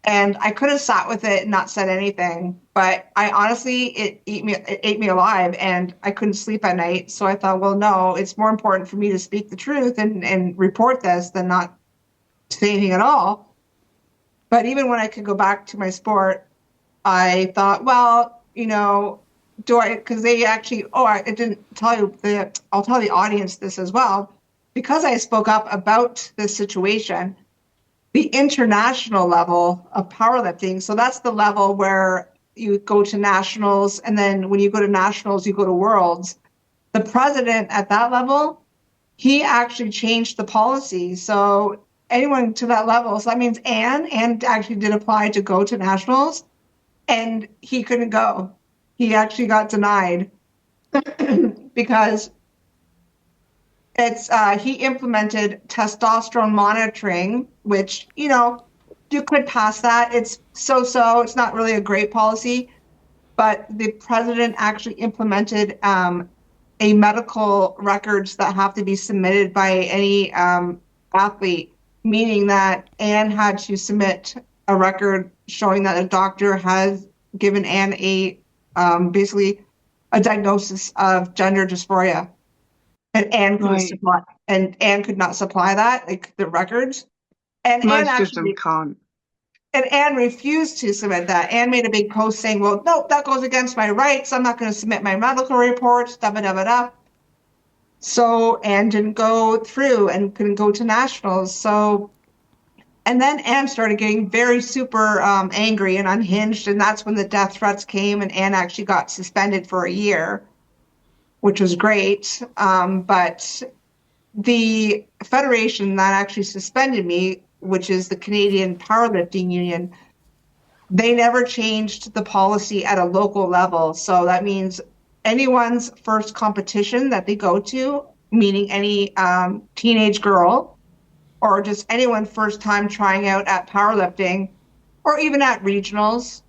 And I could have sat with it and not said anything, but I honestly, it ate me alive, and I couldn't sleep at night. So I thought, well, no, it's more important for me to speak the truth and report this than not say anything at all. But even when I could go back to my sport, I thought, well, do I, because they actually, I didn't tell you that, I'll tell the audience this as well. Because I spoke up about this situation, the international level of powerlifting, so that's the level where you go to nationals, and then when you go to nationals, you go to worlds. The president at that level, he actually changed the policy. So anyone to that level, so that means Anne actually did apply to go to nationals, and he couldn't go. He actually got denied because it's he implemented testosterone monitoring, which you could pass that. It's so. It's not really a great policy, but the president actually implemented a medical records that have to be submitted by any athlete, meaning that Anne had to submit a record showing that a doctor has given Anne a basically a diagnosis of gender dysphoria, and Right. Anne could not supply that, like the records. And Anne Most of them actually can't. and Anne refused to submit that. Anne made a big post saying, "Well, no, that goes against my rights. I'm not going to submit my medical reports." Da da da da. So Anne didn't go through and couldn't go to nationals. So and then Anne started getting very super angry and unhinged, and that's when the death threats came, and Anne actually got suspended for a year, which was great. But the federation that actually suspended me, which is the Canadian Powerlifting Union, they never changed the policy at a local level. So that means anyone's first competition that they go to, meaning any teenage girl or just anyone first time trying out at powerlifting or even at regionals,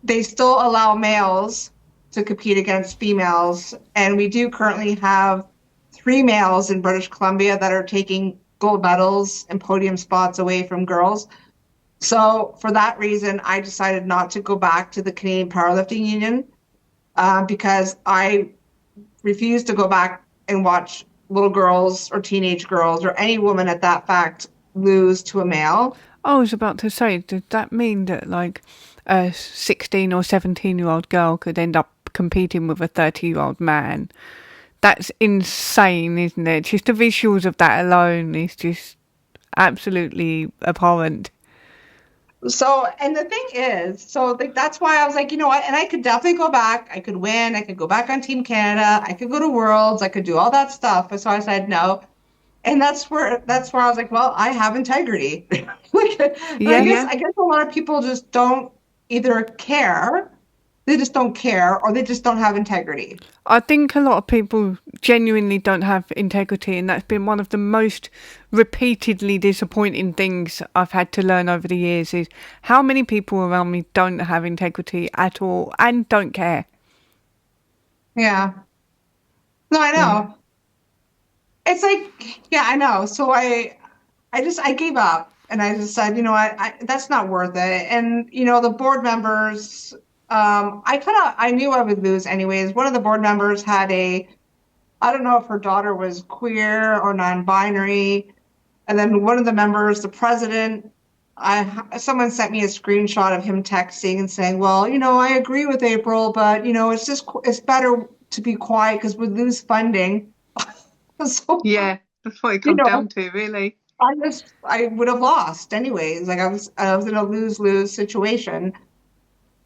they still allow males to compete against females. And we do currently have 3 males in British Columbia that are taking gold medals and podium spots away from girls. So for that reason, I decided not to go back to the Canadian Powerlifting Union because I refuse to go back and watch little girls or teenage girls or any woman at that fact lose to a male. I was about to say, does that mean that like a 16 or 17-year-old girl could end up competing with a 30-year-old man? That's insane, isn't it? Just the visuals of that alone is just absolutely abhorrent. So, and the thing is, so like that's why I was like, you know what? And I could definitely go back. I could win. I could go back on Team Canada. I could go to Worlds. I could do all that stuff. But so I said no. And that's where I was like, well, I have integrity. Like, but Yeah, I guess a lot of people just don't either care, they just don't care, or they just don't have integrity. I think a lot of people genuinely don't have integrity, and that's been one of the most repeatedly disappointing things I've had to learn over the years is how many people around me don't have integrity at all and don't care. Yeah. No, I Yeah. know. It's like, yeah, I know. So I gave up and I just said, you know what, that's not worth it. And the board members, I knew I would lose anyways. One of the board members had I don't know if her daughter was queer or non-binary. And then one of the members, the president, someone sent me a screenshot of him texting and saying, well, I agree with April, but it's better to be quiet because we lose funding. So, Yeah, that's what it you comes know, down to, really. I would have lost anyways. Like I was in a lose-lose situation.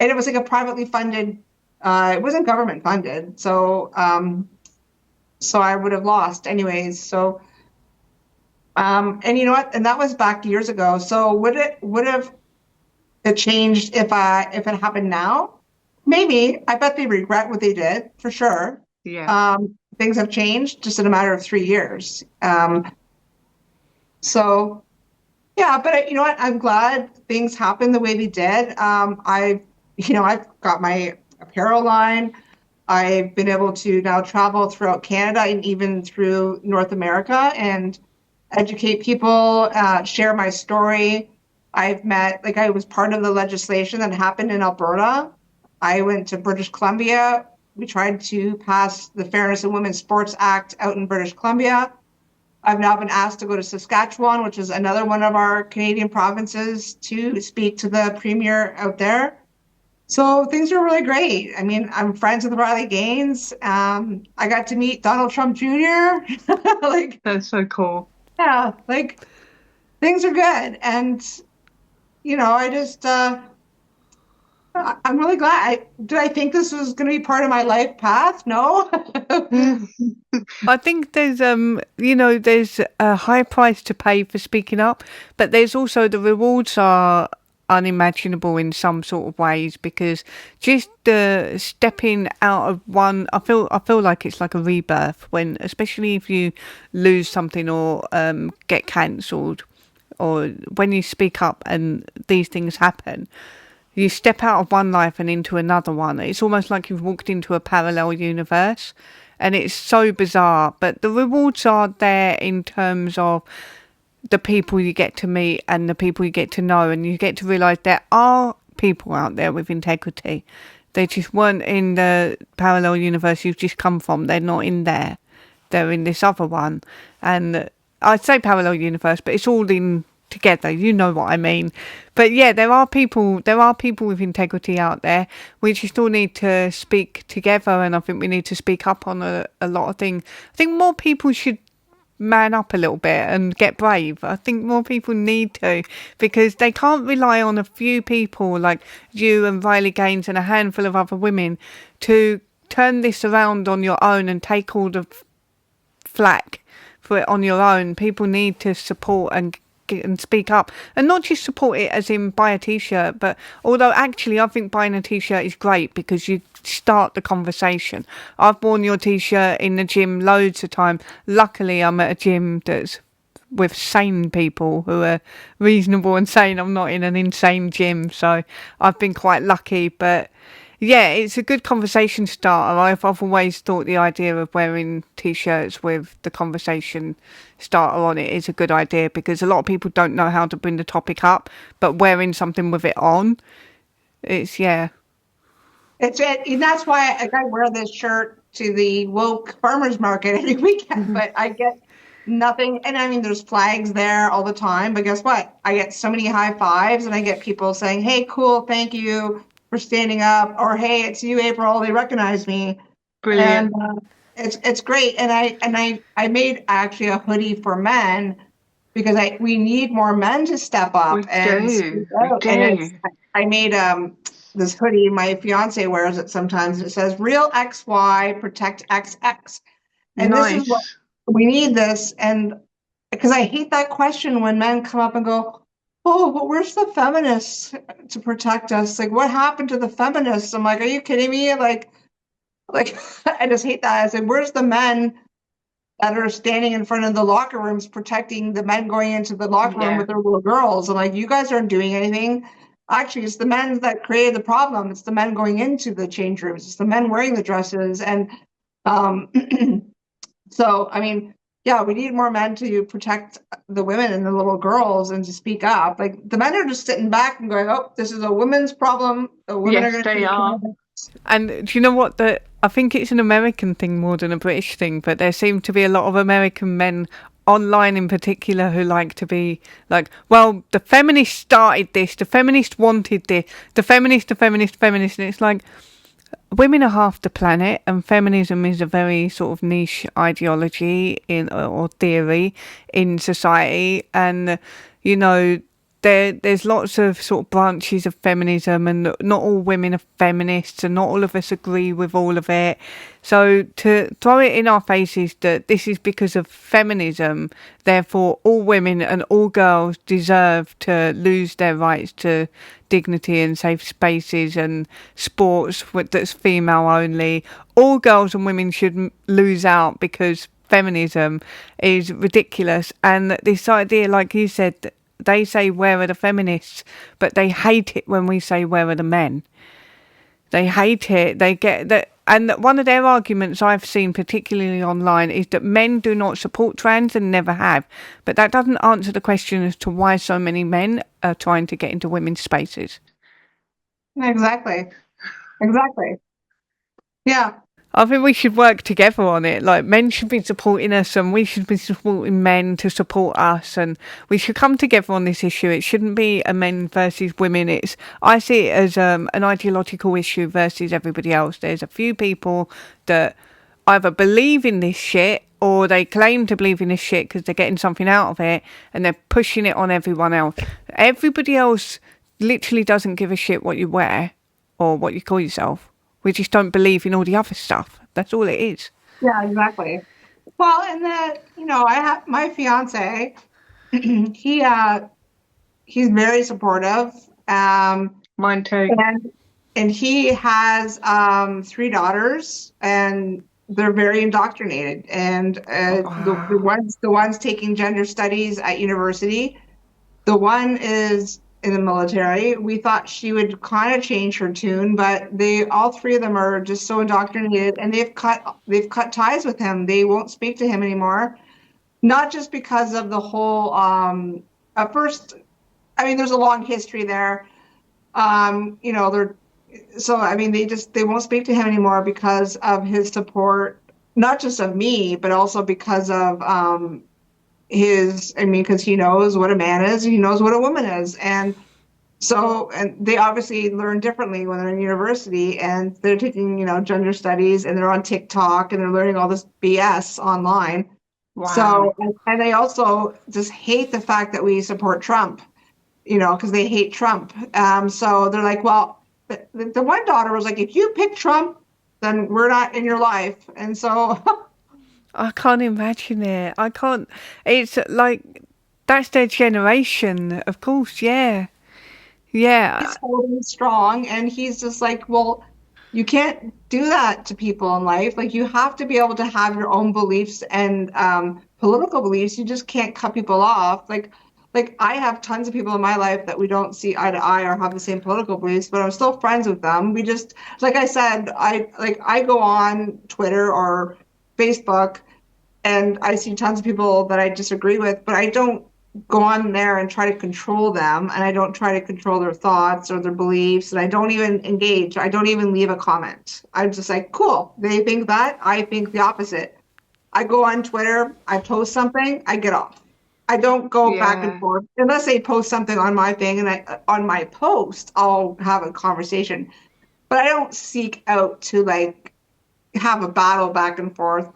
And it was like a privately funded, it wasn't government funded. So I would have lost anyways. So and you know what? And that was back years ago. So would have it changed if it happened now? Maybe. I bet they regret what they did for sure. Yeah. Things have changed just in a matter of 3 years. So yeah, but you know what? I'm glad things happened the way they did. I've got my apparel line. I've been able to now travel throughout Canada and even through North America and educate people, share my story. I was part of the legislation that happened in Alberta. I went to British Columbia. We tried to pass the Fairness in Women's Sports Act out in British Columbia. I've now been asked to go to Saskatchewan, which is another one of our Canadian provinces, to speak to the premier out there. So things are really great. I mean, I'm friends with Riley Gaines. I got to meet Donald Trump Jr. Like, That's so cool. yeah, like things are good. And, I just, I'm really glad. Did I think this was going to be part of my life path? No. I think there's a high price to pay for speaking up, but there's also the rewards are unimaginable in some sort of ways because just stepping out of one, I feel like it's like a rebirth when, especially if you lose something or get cancelled, or when you speak up and these things happen. You step out of one life and into another one. It's almost like you've walked into a parallel universe. And it's so bizarre. But the rewards are there in terms of the people you get to meet and the people you get to know. And you get to realise there are people out there with integrity. They just weren't in the parallel universe you've just come from. They're not in there. They're in this other one. And I'd say parallel universe, but it's all in together. You know what I mean. But yeah, there are people with integrity out there. We just all need to speak together, and I think we need to speak up on a lot of things. I think more people should man up a little bit and get brave. I think more people need to, because they can't rely on a few people like you and Riley Gaines and a handful of other women to turn this around on your own and take all the flack for it on your own. People need to support and speak up, and not just support it as in buy a t-shirt, but although actually I think buying a t-shirt is great because you start the conversation. I've worn your t-shirt in the gym loads of time. Luckily I'm at a gym that's with sane people who are reasonable and sane. I'm not in an insane gym, so I've been quite lucky. But yeah, it's a good conversation starter. I've always thought the idea of wearing t-shirts with the conversation starter on it is a good idea because a lot of people don't know how to bring the topic up, but wearing something with it on, it's yeah. And that's why I wear this shirt to the woke farmers market every weekend, but I get nothing. And I mean, there's flags there all the time, but guess what? I get so many high fives and I get people saying, hey, cool, thank you for standing up, or hey, it's you, April. They recognize me. And Brilliant. it's great. And I made actually a hoodie for men because we need more men to step up We and speak do. We out. And do. I made this hoodie. My fiance wears it sometimes. It says "Real XY Protect XX," and this is what Nice. we need. This, and because I hate that question when men come up and go, "Oh, but where's the feminists to protect us? Like, what happened to the feminists?" I'm like, "Are you kidding me?" Like I just hate that. I said, "Where's the men that are standing in front of the locker rooms protecting the men going into the locker room Yeah. with their little girls?" I'm like, "You guys aren't doing anything." Actually, it's the men that created the problem. It's the men going into the change rooms. It's the men wearing the dresses. And um, so, I mean, yeah, we need more men to protect the women and the little girls and to speak up. Like the men are just sitting back and going, "Oh, this is a women's problem. The women are Yes, going to they take care are. of it." And do you know what? I think it's an American thing more than a British thing, but there seem to be a lot of American men online in particular who like to be like, well, the feminists started this, the feminists wanted this, the feminist, and it's like, women are half the planet, and feminism is a very sort of niche ideology in or theory in society, and you know there's lots of sort of branches of feminism, and not all women are feminists, and not all of us agree with all of it. So to throw it in our faces that this is because of feminism, therefore all women and all girls deserve to lose their rights to dignity and safe spaces and sports that's female only. All girls and women should lose out because feminism is ridiculous. And this idea, like you said, they say where are the feminists, but they hate it when we say where are the men. They hate it. They get that. And one of their arguments I've seen, particularly online, is that men do not support trans and never have. But that doesn't answer the question as to why so many men are trying to get into women's spaces. Exactly. Exactly. Yeah. I think we should work together on it. Like, men should be supporting us, and we should be supporting men to support us, and we should come together on this issue. It shouldn't be a men versus women. I see it as an ideological issue versus everybody else. There's a few people that either believe in this shit or they claim to believe in this shit because they're getting something out of it, and they're pushing it on everyone else. Everybody else literally doesn't give a shit what you wear or what you call yourself. We just don't believe in all the other stuff. That's all it is. Yeah, exactly. Well, and then, I have my fiance, he he's very supportive. Mine too. And he has three daughters, and they're very indoctrinated. And Wow. the ones taking gender studies at university, the one is in the military. We thought she would kind of change her tune, but they all three of them are just so indoctrinated, and they've cut ties with him. They won't speak to him anymore. Not just because of the whole at first, I mean, there's a long history there. They're so I mean they won't speak to him anymore because of his support, not just of me, but also because of because he knows what a man is, and he knows what a woman is. And they obviously learn differently when they're in university, and they're taking, gender studies, and they're on TikTok, and they're learning all this BS online. So, Wow. and they also just hate the fact that we support Trump, because they hate Trump. So they're like, well, the one daughter was like, if you pick Trump, then we're not in your life. And so I can't imagine it. I can't. It's like that's their generation, of course. Yeah, yeah. he's holding strong, and he's just like, well, you can't do that to people in life. Like, you have to be able to have your own beliefs and political beliefs. You just can't cut people off. Like I have tons of people in my life that we don't see eye to eye or have the same political beliefs, but I'm still friends with them. We just, like I said, I go on Twitter or Facebook, and I see tons of people that I disagree with, but I don't go on there and try to control them, and I don't try to control their thoughts or their beliefs, and I don't even engage. I don't even leave a comment. I'm just like, cool. They think that, I think the opposite. I go on Twitter, I post something, I get off. I don't go back and Yeah. forth unless they post something on my thing, and on my post I'll have a conversation. But I don't seek out to like have a battle back and forth.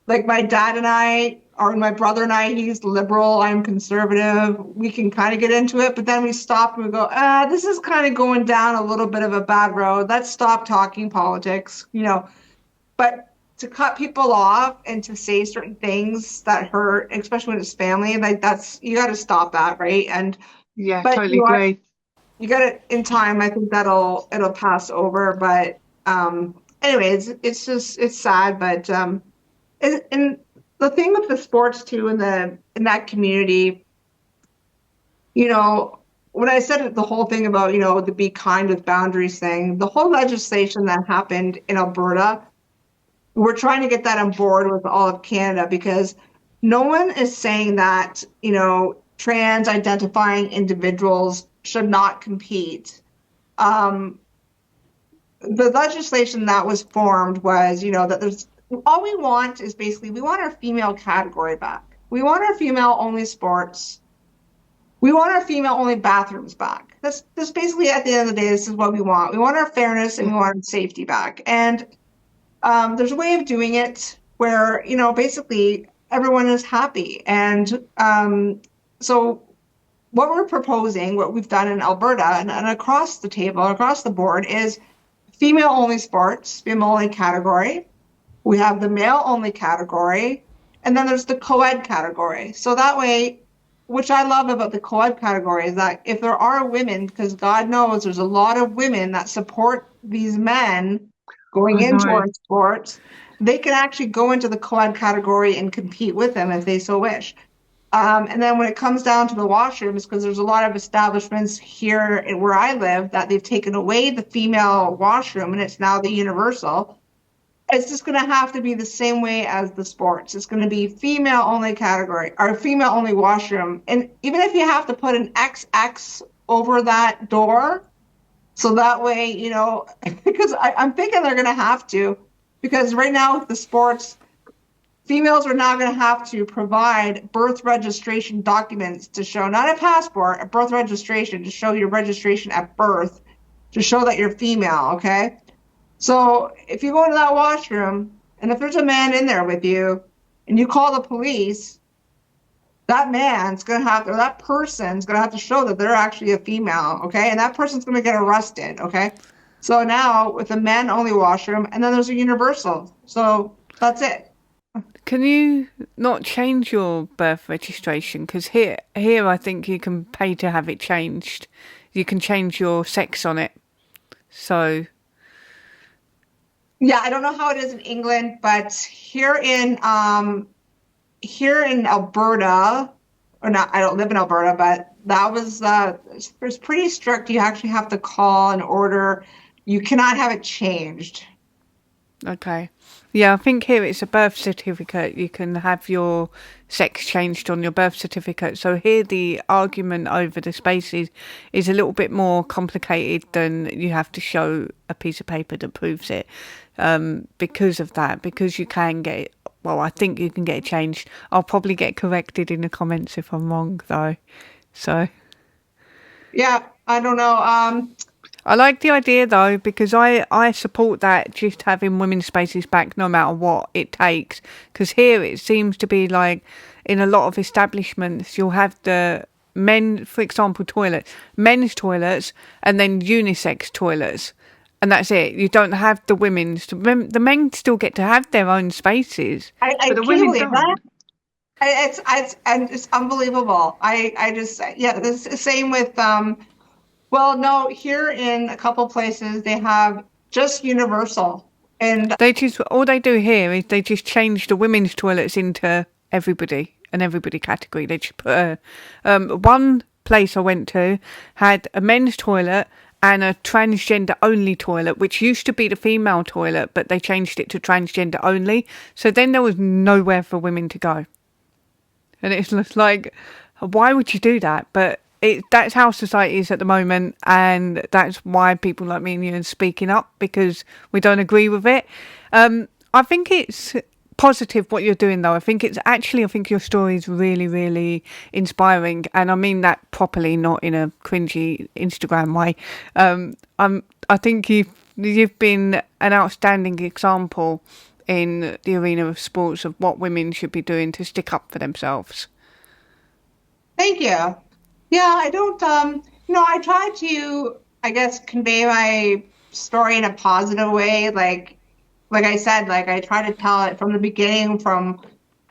like my dad and I, or my brother and I, he's liberal, I'm conservative. We can kind of get into it, but then we stop and we go, this is kind of going down a little bit of a bad road. Let's stop talking politics, But to cut people off and to say certain things that hurt, especially when it's family, like that's you got to stop that, right? And Yeah, but totally agree. you got to in time. I think it'll pass over. But anyways, it's sad, but and the thing with the sports too in that community, when I said the whole thing about, the be kind with boundaries thing, the whole legislation that happened in Alberta, we're trying to get that on board with all of Canada because no one is saying that, trans identifying individuals should not compete. Um, the legislation that was formed was, that there's all we want is basically we want our female category back. We want our female only sports. We want our female only bathrooms back. That's basically at the end of the day, this is what we want. We want our fairness and we want our safety back. And there's a way of doing it where, basically everyone is happy. And so what we're proposing, what we've done in Alberta and across the table, across the board is female only sports, female only category. We have the male only category, and then there's the co-ed category. So that way, which I love about the co-ed category is that if there are women, because God knows there's a lot of women that support these men going I into know. our sports, they can actually go into the co-ed category and compete with them if they so wish. And then when it comes down to the washrooms, because there's a lot of establishments here where I live that they've taken away the female washroom and it's now the universal. It's just going to have to be the same way as the sports. It's going to be female only category or female only washroom. And even if you have to put an XX over that door, so that way, because I'm thinking they're going to have to, because right now with the sports, females are now going to have to provide birth registration documents to show, not a passport, a birth registration to show your registration at birth, to show that you're female, okay? So if you go into that washroom and if there's a man in there with you and you call the police, that man's going to have, or that person's going to have to show that they're actually a female, okay? And that person's going to get arrested, okay? So now with a men only washroom, and then there's a universal. So that's it. Can you not change your birth registration? Because here I think you can pay to have it changed. You can change your sex on it. So yeah, I don't know how it is in England, but here in Alberta, or not, I don't live in Alberta, but that was it was pretty strict. You actually have to call and order. You cannot have it changed. okay. Yeah, I think here it's a birth certificate. You can have your sex changed on your birth certificate. So here the argument over the spaces is a little bit more complicated than you have to show a piece of paper that proves it. Because of that, because you can get it, well, I think you can get it changed. I'll probably get corrected in the comments if I'm wrong, though. So Yeah, I don't know. I like the idea though, because I support that, just having women's spaces back no matter what it takes. Because here it seems to be like in a lot of establishments you'll have the men, for example, men's toilets and then unisex toilets. And that's it. You don't have the women's. The men still get to have their own spaces. I But the can't women believe that. don't. It's unbelievable. I just, yeah, this the same with well, no, here in a couple places they have just universal. And All they do here is they just change the women's toilets into everybody category. They just put one place I went to had a men's toilet and a transgender only toilet, which used to be the female toilet, but they changed it to transgender only. So then there was nowhere for women to go. And it's just like, why would you do that? But that's how society is at the moment, and that's why people like me and you are speaking up, because we don't agree with it. I think it's positive what you're doing, though. I think your story is really, really inspiring, and I mean that properly, not in a cringy Instagram way. I think you've been an outstanding example in the arena of sports of what women should be doing to stick up for themselves. Thank you. Yeah, I don't, I try to, I guess, convey my story in a positive way. Like I said, like I try to tell it from the beginning, from,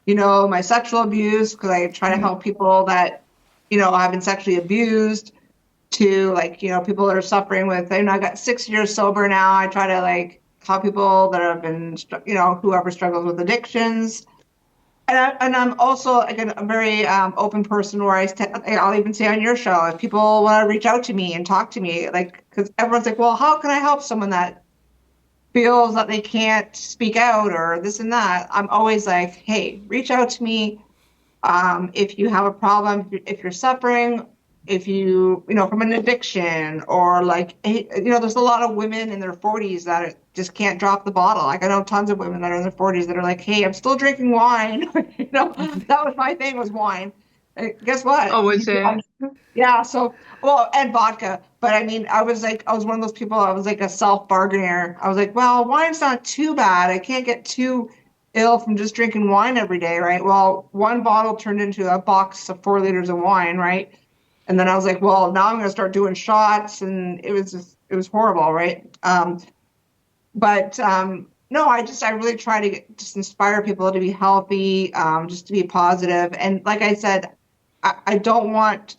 my sexual abuse, because I try to help people that, have been sexually abused, to like, people that are suffering with, I got 6 years sober now. I try to like help people that have been, whoever struggles with addictions. And I'm also like a very open person where I'll even say on your show, if people want to reach out to me and talk to me, like, because everyone's like, well, how can I help someone that feels that they can't speak out or this and that? I'm always like, hey, reach out to me. If you have a problem, if you're suffering, if from an addiction or like, there's a lot of women in their 40s that just can't drop the bottle. Like I know tons of women that are in their 40s that are like, hey, I'm still drinking wine. That was my thing, was wine. Guess what? Oh, was it? Yeah. So, well, and vodka. But I mean, I was one of those people, I was like a self-bargainer. I was like, well, wine's not too bad. I can't get too ill from just drinking wine every day, right? Well, one bottle turned into a box of 4 liters of wine, right? And then I was like, well, now I'm going to start doing shots, and it was horrible, right? But no, I really try to just inspire people to be healthy, just to be positive. And like I said, I don't want,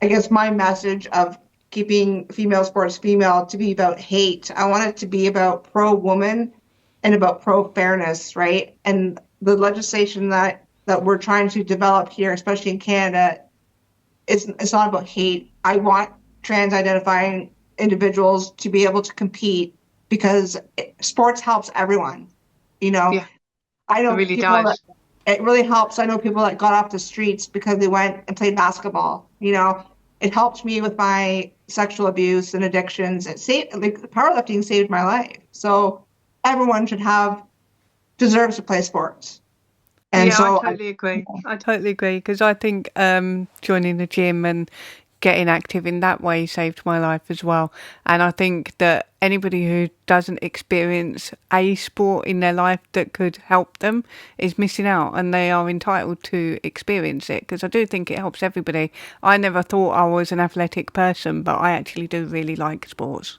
I guess, my message of keeping female sports female to be about hate. I want it to be about pro-woman and about pro-fairness, right? And the legislation that we're trying to develop here, especially in Canada, it's not about hate. I want trans-identifying individuals to be able to compete because sports helps everyone. Yeah, I know it really people does. it really helps. I know people that got off the streets because they went and played basketball. It helped me with my sexual abuse and addictions. Powerlifting saved my life. So everyone deserves to play sports. And Yeah, I so, totally agree. I totally agree because I think joining the gym and getting active in that way saved my life as well. And I think that anybody who doesn't experience a sport in their life that could help them is missing out, and they are entitled to experience it because I do think it helps everybody. I never thought I was an athletic person, but I actually do really like sports.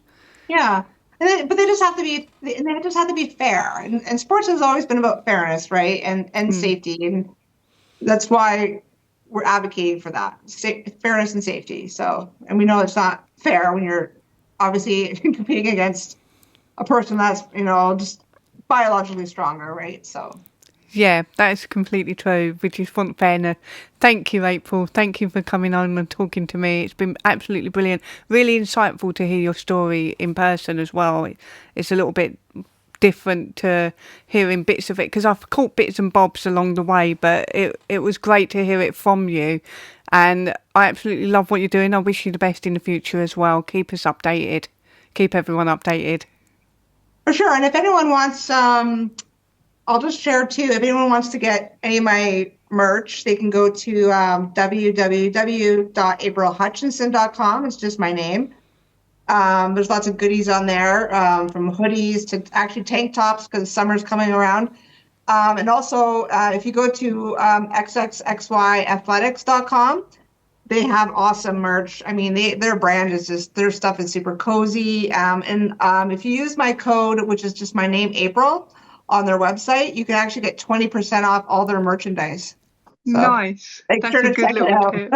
yeah. But they just have to be fair. And sports has always been about fairness, right? And Mm. safety. And that's why we're advocating for that fairness and safety. So, and we know it's not fair when you're obviously competing against a person that's, just biologically stronger, right? So, Yeah, that is completely true. We just want fairness. Thank you, April. Thank you for coming on and talking to me. It's been absolutely brilliant. Really insightful to hear your story in person as well. It's a little bit different to hearing bits of it because I've caught bits and bobs along the way, but it was great to hear it from you. And I absolutely love what you're doing. I wish you the best in the future as well. Keep us updated. Keep everyone updated. for sure. And if anyone wants, I'll just share too. If anyone wants to get any of my merch, they can go to www.aprilhutchinson.com. It's just my name. There's lots of goodies on there, from hoodies to actually tank tops because summer's coming around. And also, if you go to xxxyathletics.com, they have awesome merch. I mean, their brand is just, their stuff is super cozy. And if you use my code, which is just my name, April, on their website, you can actually get 20% off all their merchandise. So Nice. make That's sure a to good check it little out. tip.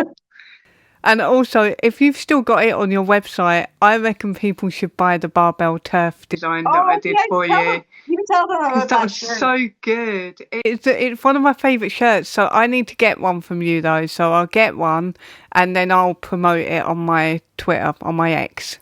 And also, if you've still got it on your website, I reckon people should buy the barbell turf design that I Oh, did yeah, for you. you can tell them Because about that that was shirt. so good. It's one of my favourite shirts, so I need to get one from you though. So I'll get one, and then I'll promote it on my Twitter, on my X.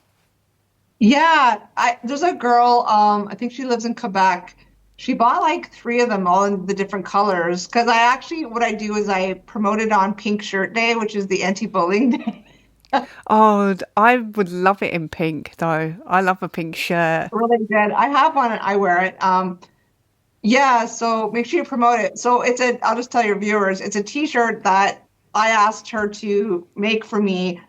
Yeah, there's a girl, I think she lives in Quebec. She bought like three of them all in the different colors. Because what I do is I promote it on Pink Shirt Day, which is the anti-bullying day. Oh, I would love it in pink though. I love a pink shirt. Really good. I have one and I wear it. Yeah, so make sure you promote it. So I'll just tell your viewers, it's a t-shirt that I asked her to make for me.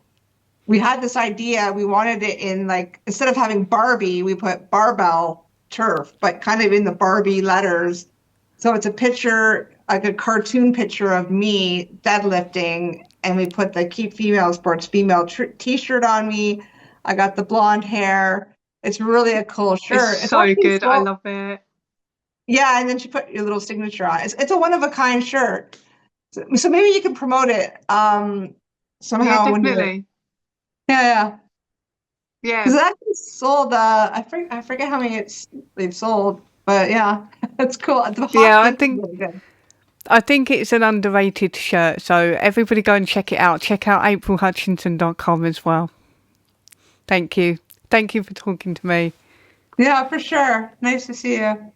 We had this idea, we wanted it in like, instead of having Barbie, we put barbell. turf, but kind of in the Barbie letters. So it's a picture, like a cartoon picture of me deadlifting, and we put the Keep Female Sports Female t-shirt on me. I got the blonde hair. It's really a cool shirt. It's It's so actually good. I sold. love it. Yeah, and then she put your little signature on it. It's a one of a kind shirt. So maybe you can promote it Yeah, somehow when you're. definitely. Yeah, Yeah. because it actually sold. I forget how many they've sold, but yeah, it's cool. The Yeah, hot pink is really good. I think it's an underrated shirt, so everybody go and check it out. Check out aprilhutchinson.com as well. Thank you. Thank you for talking to me. Yeah, for sure. Nice to see you.